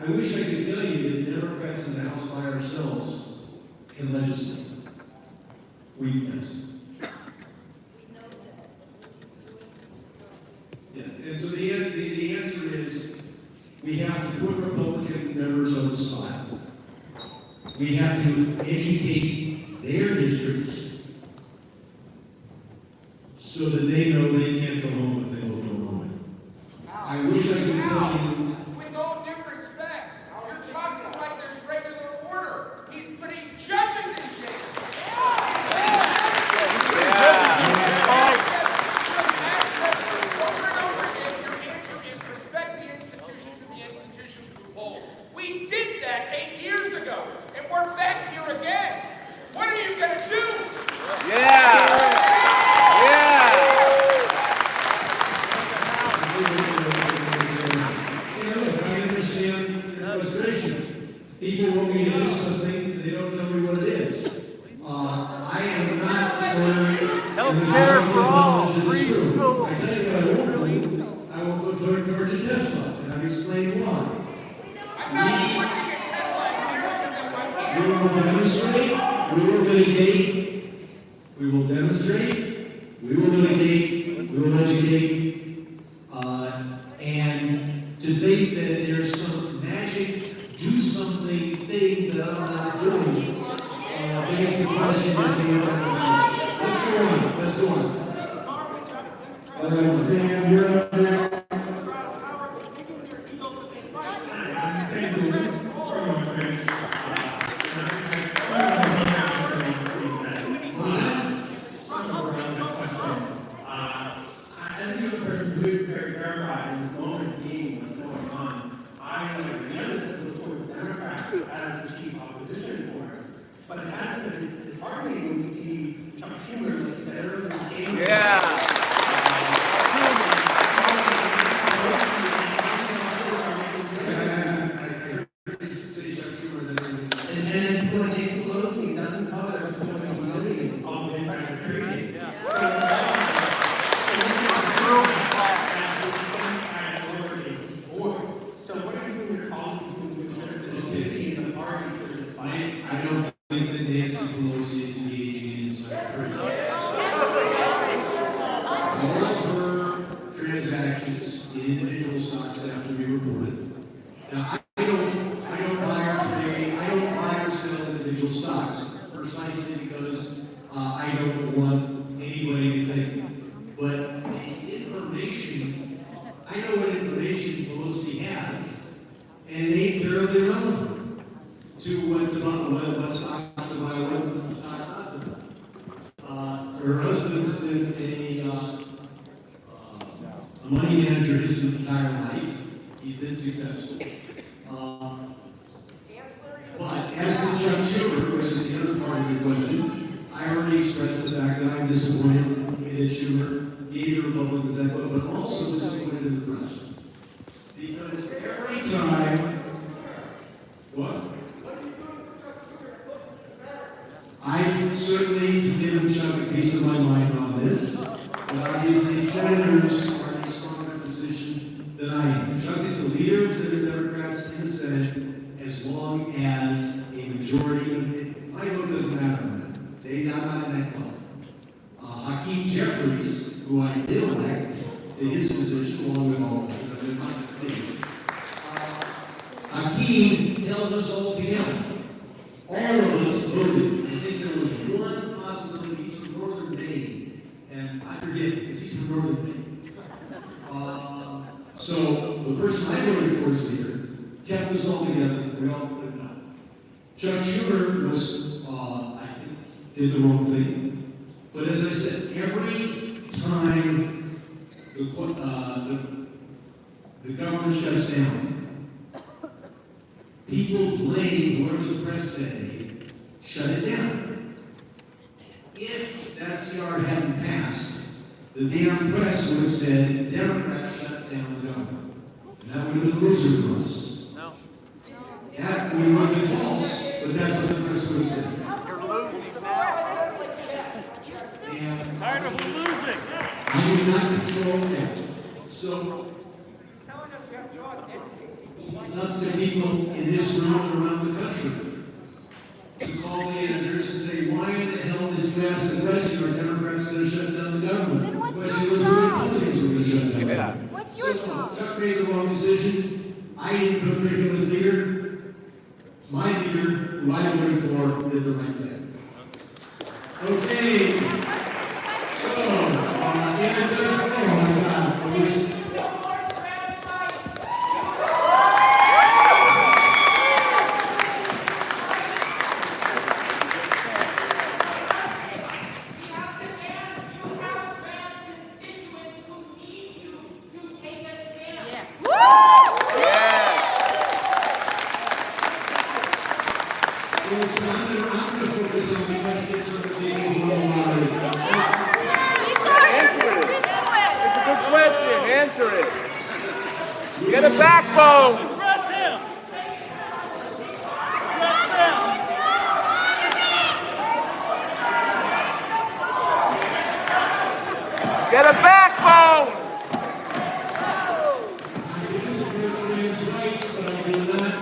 I wish I could tell you that Democrats in the House by ourselves can legislate. We can't. Yeah, and so the answer is we have to put Republican members on the spot. We have to educate their districts so that they know they can't go home if they vote the wrong way. I wish I could tell you. With all due respect, you're talking like there's regular order. He's putting judges in jail. Over and over again, your answer is respect the institutions and the institutions who hold. We did that 8 years ago, and we're back here again. What are you going to do? I understand frustration. People want me to do something, they don't tell me what it is. I am not swearing. Healthcare for all, free school. I tell you what I won't do. I won't go towards a Tesla, and I've explained why. I'm not pushing a Tesla here. We will demonstrate, we will litigate, we will demonstrate, we will litigate, we will educate, and to think that there's some magic, do something thing that I'm not doing, begs the question as to what I'm doing. Let's go on. All right, Sam, you're up next. I'm Sam Lewis from Northridge. As a young person who is very terrified in this moment, seeing what's going on, I, like many others, have looked towards Democrats as the chief opposition force. But it hasn't been disheartening when we see Chuck Schumer, like you said earlier, and poor Nancy Pelosi, nothing told us it's going to be millions all inside the trading. So what are you doing your stocks after we report it. Now, I don't buy or sell individual stocks precisely because I don't want anybody to think. But the information, I know what information Pelosi has, and they care of their own to what stocks to buy, what stocks not to buy. Her husband's been a money manager his entire life. He's been successful. But as to Chuck Schumer, which is the other part of your question, I already expressed the fact that I'm disappointed in that Schumer gave the Republicans that vote, but also disappointed in the press. Because every time, what? I certainly to give Chuck a piece of my mind on this, but obviously senators are in a stronger position than I am. Chuck is the leader of the Democrats in the Senate as long as a majority, my vote doesn't matter on that. I'm not in that club. Hakeem Jeffries, who I did elect to his position along with all of them, Hakeem held us all together. All of us voted. I think there was one possibility. He's from Northern Maine, and I forget because he's from Northern Maine. So the person I voted for as leader kept us all together. We all put it up. Chuck Schumer was, I think, did the wrong thing. But as I said, every time the government shuts down, people blame whatever the press say, shut it down. If that CR hadn't passed, the damn press would have said, Democrats shut down the government. And that would have been a loser for us. No. That would have been false, but that's what the press would have said. You're losing now. And Tired of losing. I do not control that. So, it's up to people in this room and around the country to call the editors and say, why in the hell did you ask the question, are Democrats going to shut down the government? Then what's the your question was, job? Republicans were going to shut down the government. What's your So, job? Chuck made the wrong decision. I didn't put him as leader. My leader, who I voted for, did the right thing. Okay. So, yeah, it says, oh my God. Answer it. Get a backbone. Press him. Press him. Get a backbone. I support trans rights, but I do not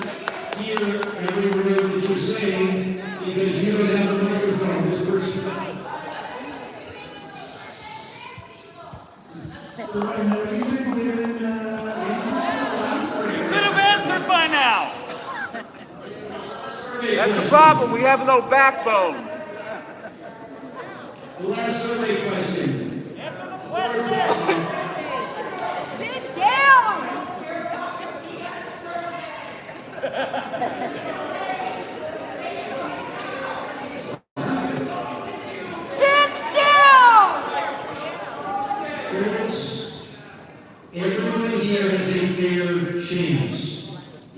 hear every word that you're saying because you don't have a microphone. This person. So I know you've been given You could have answered by now. That's the problem. We have no backbone. the last survey question. Sit down! Sit down! Folks, everyone here has a fair chance.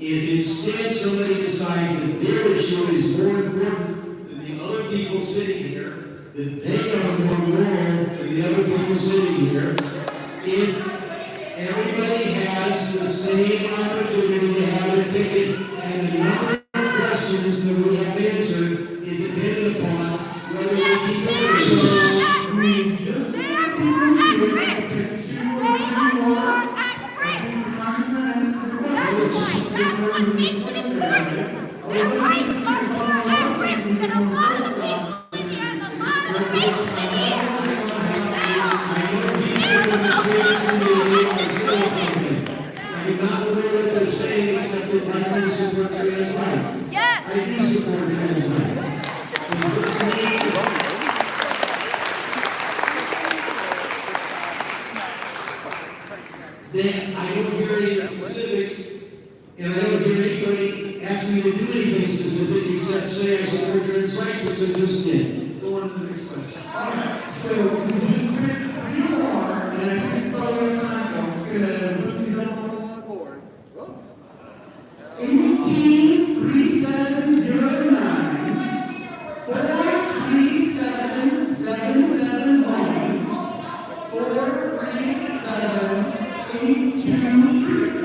If instead somebody decides that their issue is more important than the other people sitting here, that they are more moral than the other people sitting here, if everybody has the same opportunity to have their ticket and the number of questions that we have answered is dependent upon whether we keep it. So we just have people here to pick 2 or 3 more. I think the Congressman asked for if I do support trans rights. Yes. I do support trans rights. Is this me? Then I don't hear any specifics, and I don't hear anybody ask me to do anything specific except say I support trans rights, which I just did. Go on to the next question. All right, so just pick 3 more, and I can start with time, so I'm just gonna put these up on the board. 183709, 437771, 437823.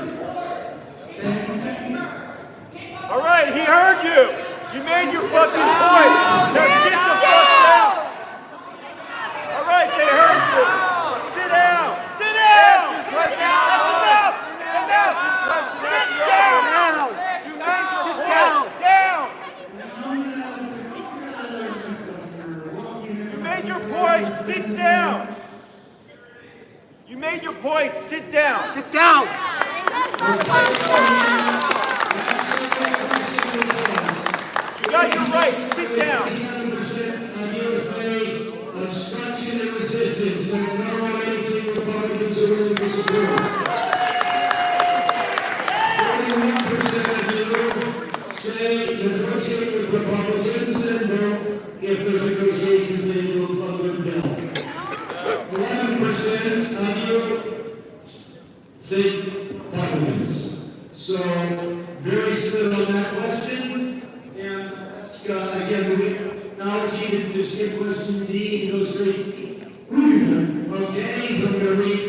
All right, he heard you. You made your fucking point. Now get the fuck down. All right, they heard you. Sit down. Sit down. That's enough. Enough. Sit down. You made your point. Down. You made your point. Sit down. You made your point. Sit down. Sit down. You got your right. Sit down. 97% of you say obstruction and resistance. They don't know anything Republicans are willing to support. 41% of you say negotiate with Republicans and vote if there's negotiations they will a good bill. 11% of you say Republicans. So very split on that question. And that's again, now you can just skip question D and go straight. Okay, we're going to read.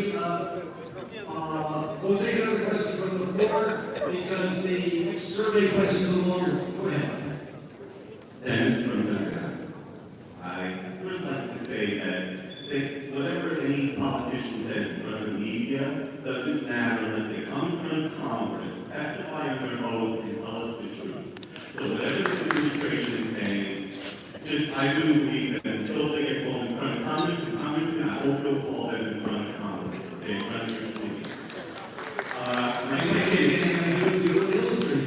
We'll take another question from the floor because the survey questions are longer. Go ahead. Dennis from Congressman. I first like to say that whatever any politician says in front of the media doesn't matter unless they come in front of Congress, testify under oath, and tell us the truth. So whatever this administration is saying, I do believe that until they get called in front of Congress, the Congressman, I hope they'll call them in front of Congress, okay, in front of your committee. My question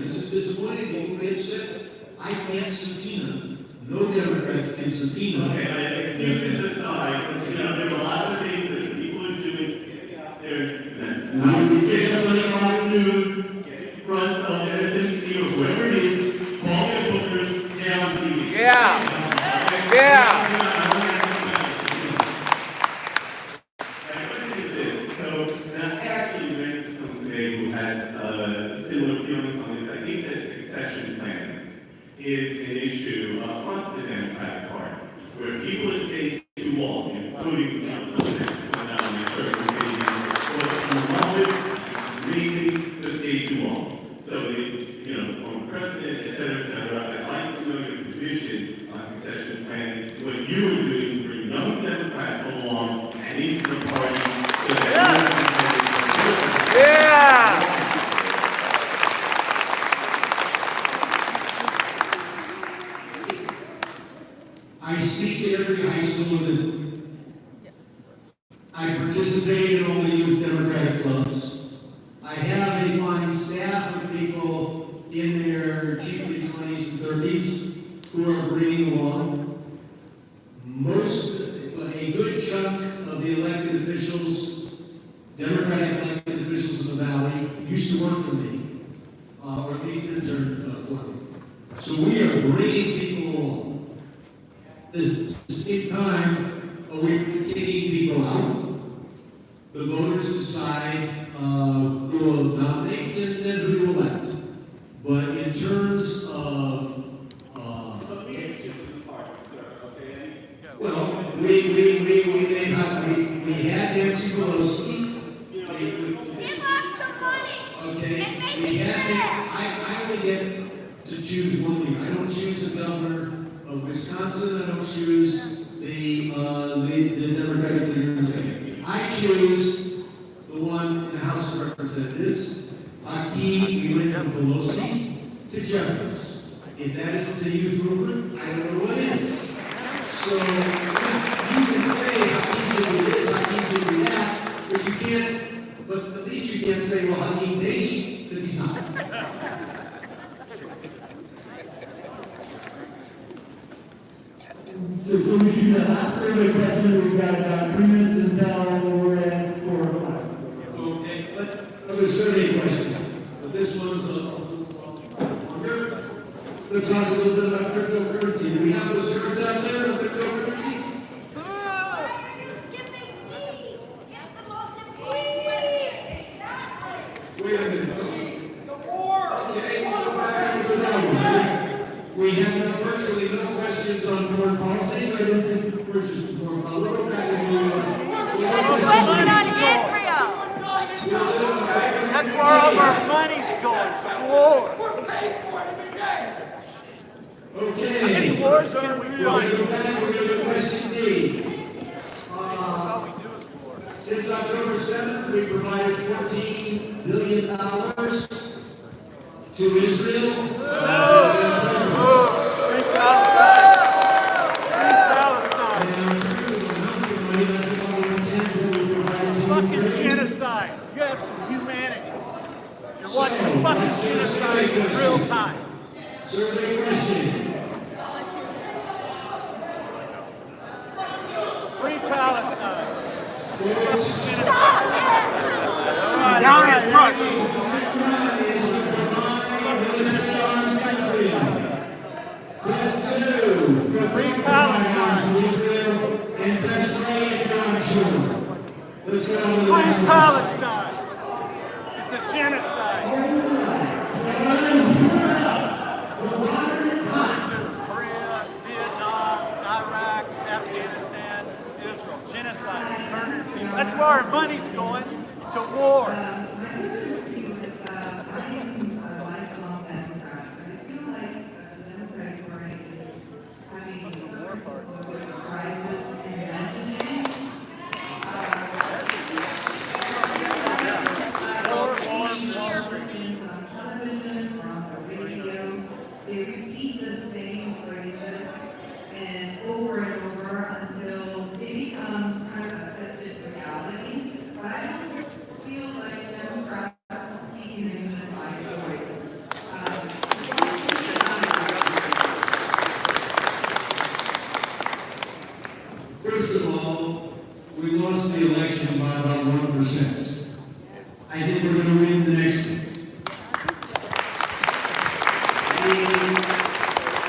This is disappointing. People get upset. I can't subpoena. No Democrats can subpoena. Okay, excuses aside, there are lots of things that people are doing. They're getting on Fox News, front of MSNBC or whoever it is, call their bookers, get on TV. Yeah. Yeah. My question is this. So, now I actually ran into someone today who had similar feelings on this. I think that succession planning is an issue across the Democratic Party, where people are staying too long, including some of them put down on their shirt, was in love with, which is amazing, but stay too long. So, the former president, et cetera, I'd like to know your position on succession planning. What you are doing is bring young Democrats along and into the party so that I speak to every high school in I participate in all the youth Democratic clubs. I have a fine staff of people in their chiefly 20s and 30s who are bringing along. A good chunk of the elected officials, Democratic elected officials in the Valley, used to work for me, or at least interned for me. So we are bringing people along. This same time, we're kicking people out. The voters decide who will nominate and then who to elect. But in terms of we had Nancy Pelosi. Give up the money. Okay, I only get to choose one leader. I don't choose the governor of Wisconsin. I don't choose the Democratic leader in the Senate. I choose the one in the House of Representatives. We went from Pelosi to Jeffries. If that isn't the youth movement, I don't know what is. So you can say how easy it is, how easy it is that, but you can't. But at least you can't say, well, Hakeem's 80. because he's not. So we should do that last survey question. We've got about 3 minutes until we're at 4 o'clock. Okay, another survey question. But this one's longer. Let's talk a little bit about cryptocurrency. Do we have those cards out there on cryptocurrency? Wait a minute. Okay, go back to that one. We have virtually no questions on foreign policy, so I don't think we're just foreign policy. We'll go back and do Question on Israel. That's where all our money's going, to war. We're paying for it again. Okay. How many wars can we We're going to go back, we're going to question D. Since October 7th, we provided $14 billion to Israel. Fucking genocide. You have some humanity. You're watching fucking genocide in real time. Survey question. Free Palestine. Down in front. Free Palestine. Free Palestine. It's a genocide. Korea, Vietnam, Iraq, Afghanistan, Israel. Genocide. Murder people. That's where our money's going. To war. My question to you is, I'm a lifelong Democrat, but I feel like the Democratic Party is having some sort of a crisis in messaging. Things on television or on the radio, they repeat the same phrases and over until they become kind of accepted reality. But I don't feel like Democrats speak in a unified voice. First of all, we lost the election by about 1%. I think we're going to win the next one.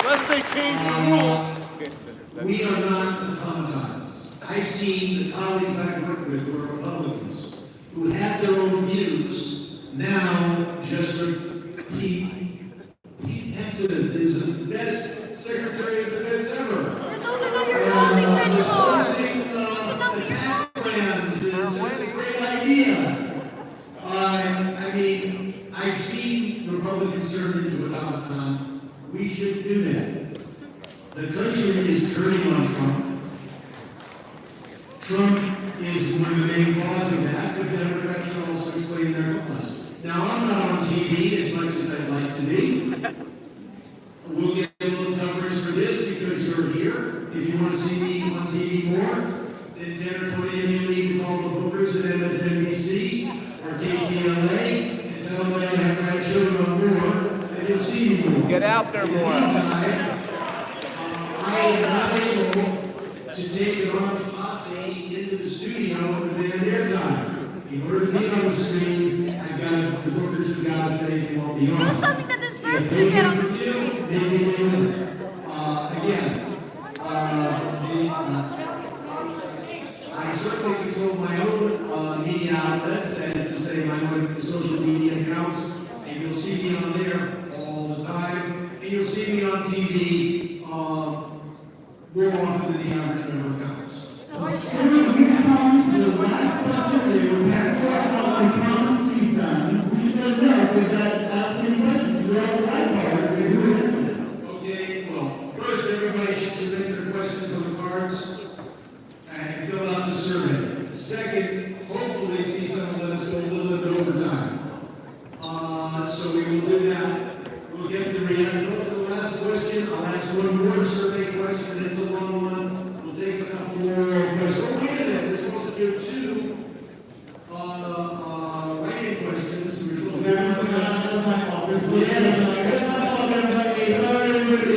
Unless they change the rules. We are not automatons. I've seen the colleagues I've worked with who are Republicans, who have their own views, now just repeat. Pete Hegseth is the best Secretary of Defense ever. Those are not your colleagues anymore. The tax plans is just a great idea. I mean, I've seen Republicans turn into automatons. We shouldn't do that. The country is turning on Trump. Trump is one of the main causes of that, but Democrats are also explaining their cause. Now, I'm not on TV as much as I'd like to be. We'll get a little coverage for this because you're here. If you want to see me on TV more, then 10 or 20 of you need to call the bookers at MSNBC or KTLA and tell them that I have my children on more, and you'll see me more. Get out there more. I am not able to take an armed posse into the studio and demand airtime. In order to be on the screen, I've got the bookers have got to say they won't be on. Do something that deserves to get on the screen. Maybe they will. Again, I certainly control my own media outlets, that is to say my own social media accounts, and you'll see me on there all the time, and you'll see me on TV more often than the average member of Congress. We've come to the last question here. We have from CSUN. We should let them know if they've got outstanding questions. We're all the right cards. And who is it? Okay, well, first everybody should submit their questions on the cards and fill out the survey. Second, hopefully CSUN will let us go a little bit over time. So we will do that. We'll get the results of the last question. I'll ask one more survey question. It's a long one. We'll take a couple more questions. Oh, wait a minute. We're supposed to do two writing questions. We're supposed to do everybody. Sorry, everybody.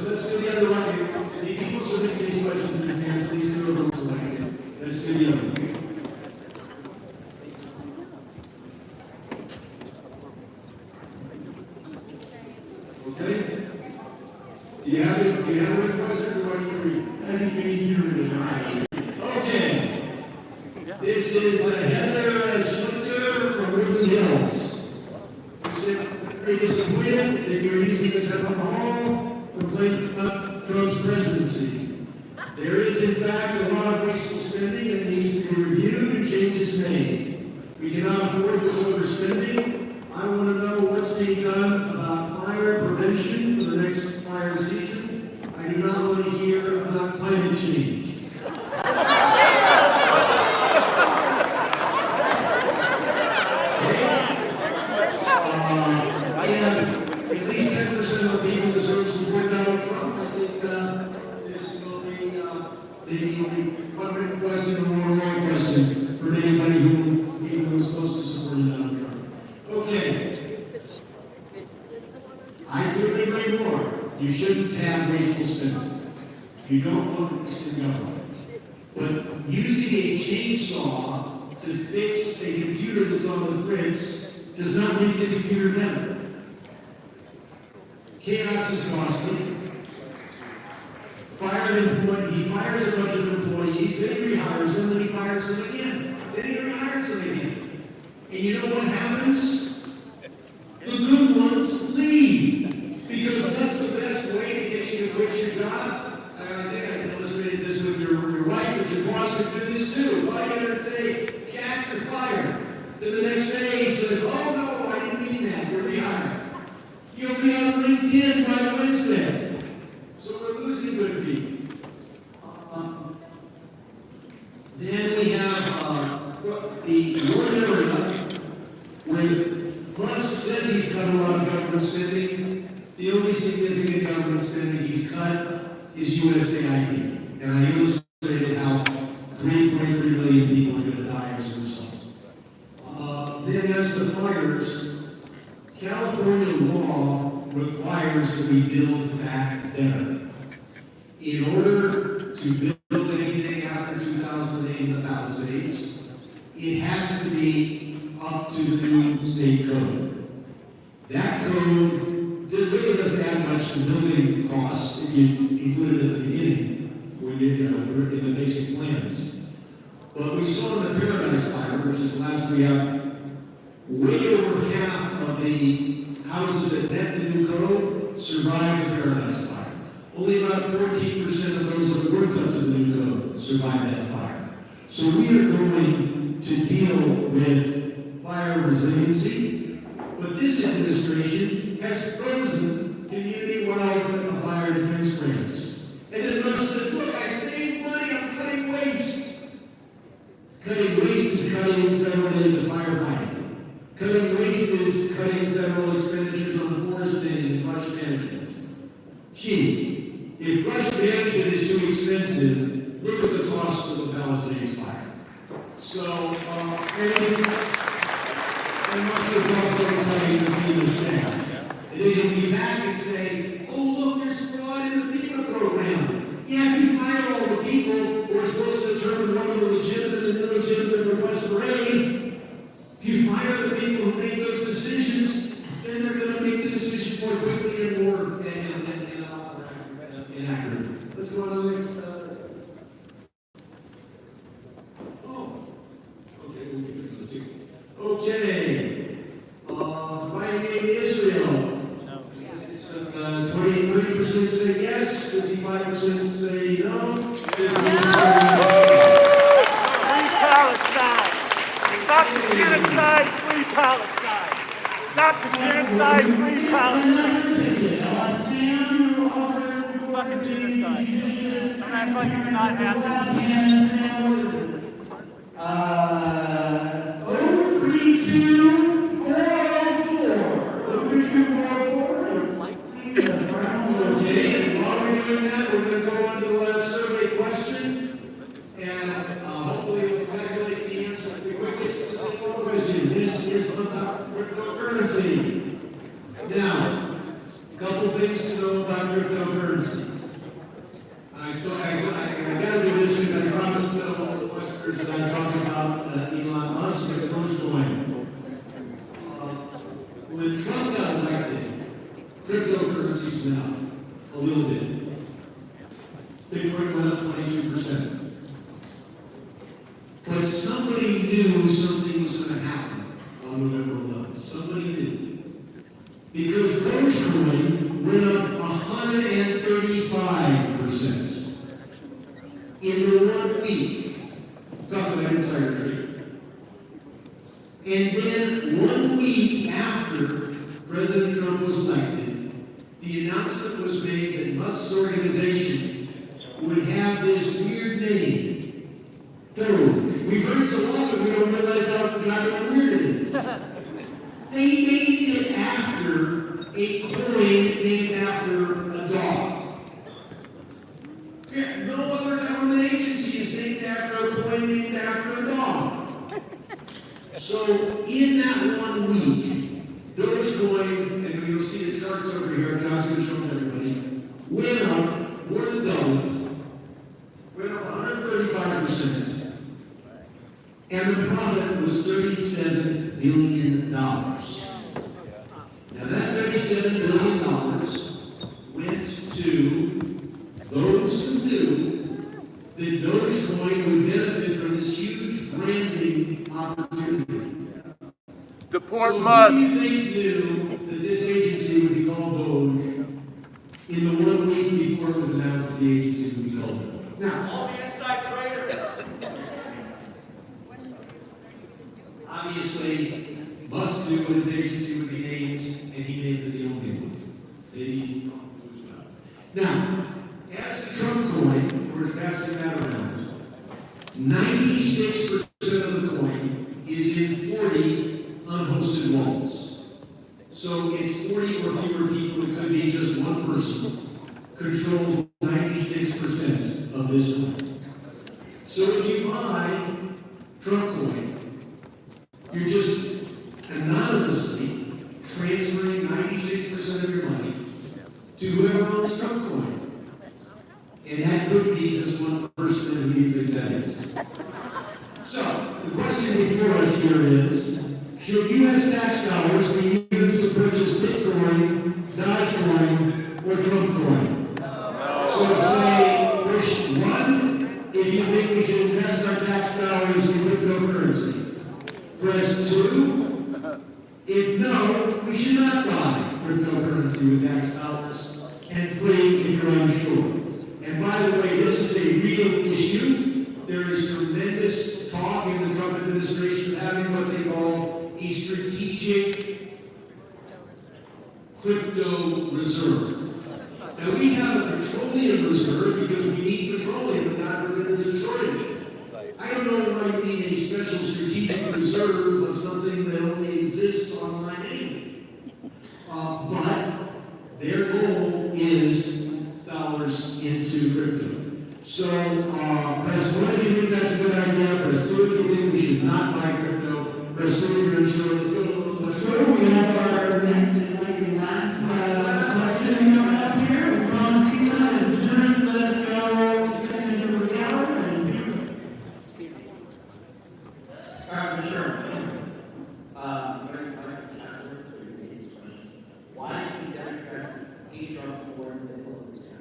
Let's do the other one. The people submit these questions in advance. These two of them selected. Let's do the other one. Okay? Do you have a question or do you read? I think you need to read it. Okay. This is Heather Schlichter from Woodland Hills. Are you disappointed that you're using the town hall to complain about Trump's presidency? There is, in fact, a lot of wasteful spending that needs to be reviewed and changes made. We cannot afford this overspending. I want to know what's being done about fire prevention for the next fire season. I do not want to hear about climate change. At least 10% of the people deserve support Donald Trump. I think this will be the one written question or one wrong question for anybody who even was supposed to support Donald Trump. Okay. I couldn't agree more. You shouldn't have wasteful spending. You don't want wasted government. But using a chainsaw to fix a computer that's on the fritz does not make the computer better. Chaos is costly. He fires a bunch of employees, then he rehires them, then he fires them again. Then he rehires them again. And you know what happens? The good ones leave. Because what's the best way to get you to quit your job? I think I illustrated this with your wife, but your boss could do this too. Well, you're going to say, Jack, you're fired. Then the next day he says, oh no, I didn't mean that, you're rehired. You'll be on LinkedIn by Wednesday. So we're losing good people. Then we have the one area where Musk says he's cut a lot of government spending. The only significant government spending he's cut is USAID. And I illustrated how 3.3 million people are going to die as a result. Then as to fires, California law requires that we build back better. In order to build anything after 2008 in the Palisades, it has to be up to the new state code. That code really doesn't add much to building costs if you include it at the beginning, when in the basic plans. But we saw in the Paradise Fire, which is the last we have, way over half of the houses that met the new code survived the Paradise Fire. Only about 14% of those that weren't up to the new code survived that fire. So we are going to deal with fire resiliency, but this administration has frozen community wildfire defense grants. And then Musk says, look, I saved money, I'm cutting waste. Cutting waste is cutting federal aid to firefighting. Cutting waste is cutting federal expenditures on foresting and brush management. Gee, if brush management is too expensive, look at the cost of the Palisades fire. So, and Musk is also cutting the FEMA staff. And then he'll be back and say, oh look, there's fraud in the FEMA program. Yeah, if you fire all the people who are supposed to determine whether they're legitimate and illegitimate request for aid, if you fire the people who make those decisions, then they're going to make the decision more quickly and more inaccurate. Let's go on to the next. Okay. My name is Israel. It's 23% say yes, 55% say no. Free Palestine! Stop the genocide, free Palestine! Stop the genocide, free Palestine! Fucking genocide. Don't act like it's not happening. 032-404. Okay, while we're doing that, we're going to go on to the last survey question. I gotta do this because I promised the questioners that I talk about Elon Musk and Dogecoin. When Trump got elected, cryptocurrencies went up a little bit. Bitcoin went up 22%. But somebody knew something was going to happen on November 11th. Somebody knew. Because Dogecoin went up 135% in the 1 week. Talk about insider trading. And then 1 week after President Trump was elected, the announcement was made that Musk's organization would have this weird name, Doge. We've heard it so often we don't realize how goddamn weird it is. They named it after a coin named after a dog. Yeah, no other government agency is named after a coin named after a dog. So in that 1 week, Dogecoin, and you'll see the charts over here, I'm not going to show them everybody, went up, more than doubled, went up 135%. And the profit was $37 billion. Now that $37 billion went to those who knew that Dogecoin would benefit from this huge branding opportunity. Deport so Musk. We knew that this agency would be called Doge in the 1 week before it was announced that the agency would be called Doge. Now, All the inside traders. obviously, Musk knew what his agency would be named, and he named it the only one. Now, as the Trump coin, we're passing that around, 96% of the coin is in 40 unhosted wallets. So it's 40 or fewer people, it could be just one person, controls 96% of this coin. So if you buy Trump coin, you're just anonymously transferring 96% of your money to whoever owns Trump coin. And that could be just one person, and who do you think that is? So, the question before us here is, should U.S. tax dollars be used to purchase Bitcoin, Dogecoin, or Trump coin? So say, push 1 if you think we should invest our tax dollars in cryptocurrency. Press 2 if no, we should not buy cryptocurrency with tax dollars. And 3 if you're unsure. And by the way, this is a real issue. There is tremendous talk in the Trump administration of having what they call a strategic crypto reserve. Now we have a petroleum reserve because we need petroleum and not rid of the shortage. I don't know why you need a special strategic reserve of something that only exists on my name. But their goal is dollars into crypto. So press 1 if you think that's a good idea, press 2 if you think we should not buy crypto, press 3 if you're unsure. Let's go. So we have our next and last question coming up here. We promise CSUN and just let us go second into the hour. Congressman Sherman, why do Democrats hate Trump more than they love this country?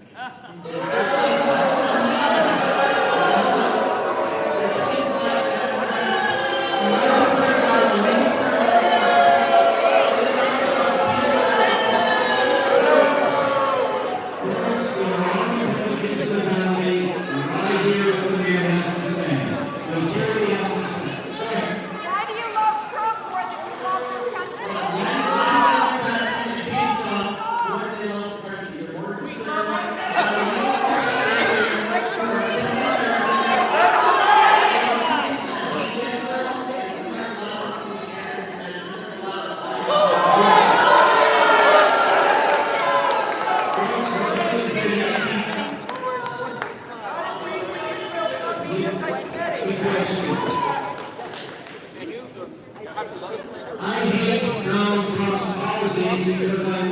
I hate Donald Trump's policies because I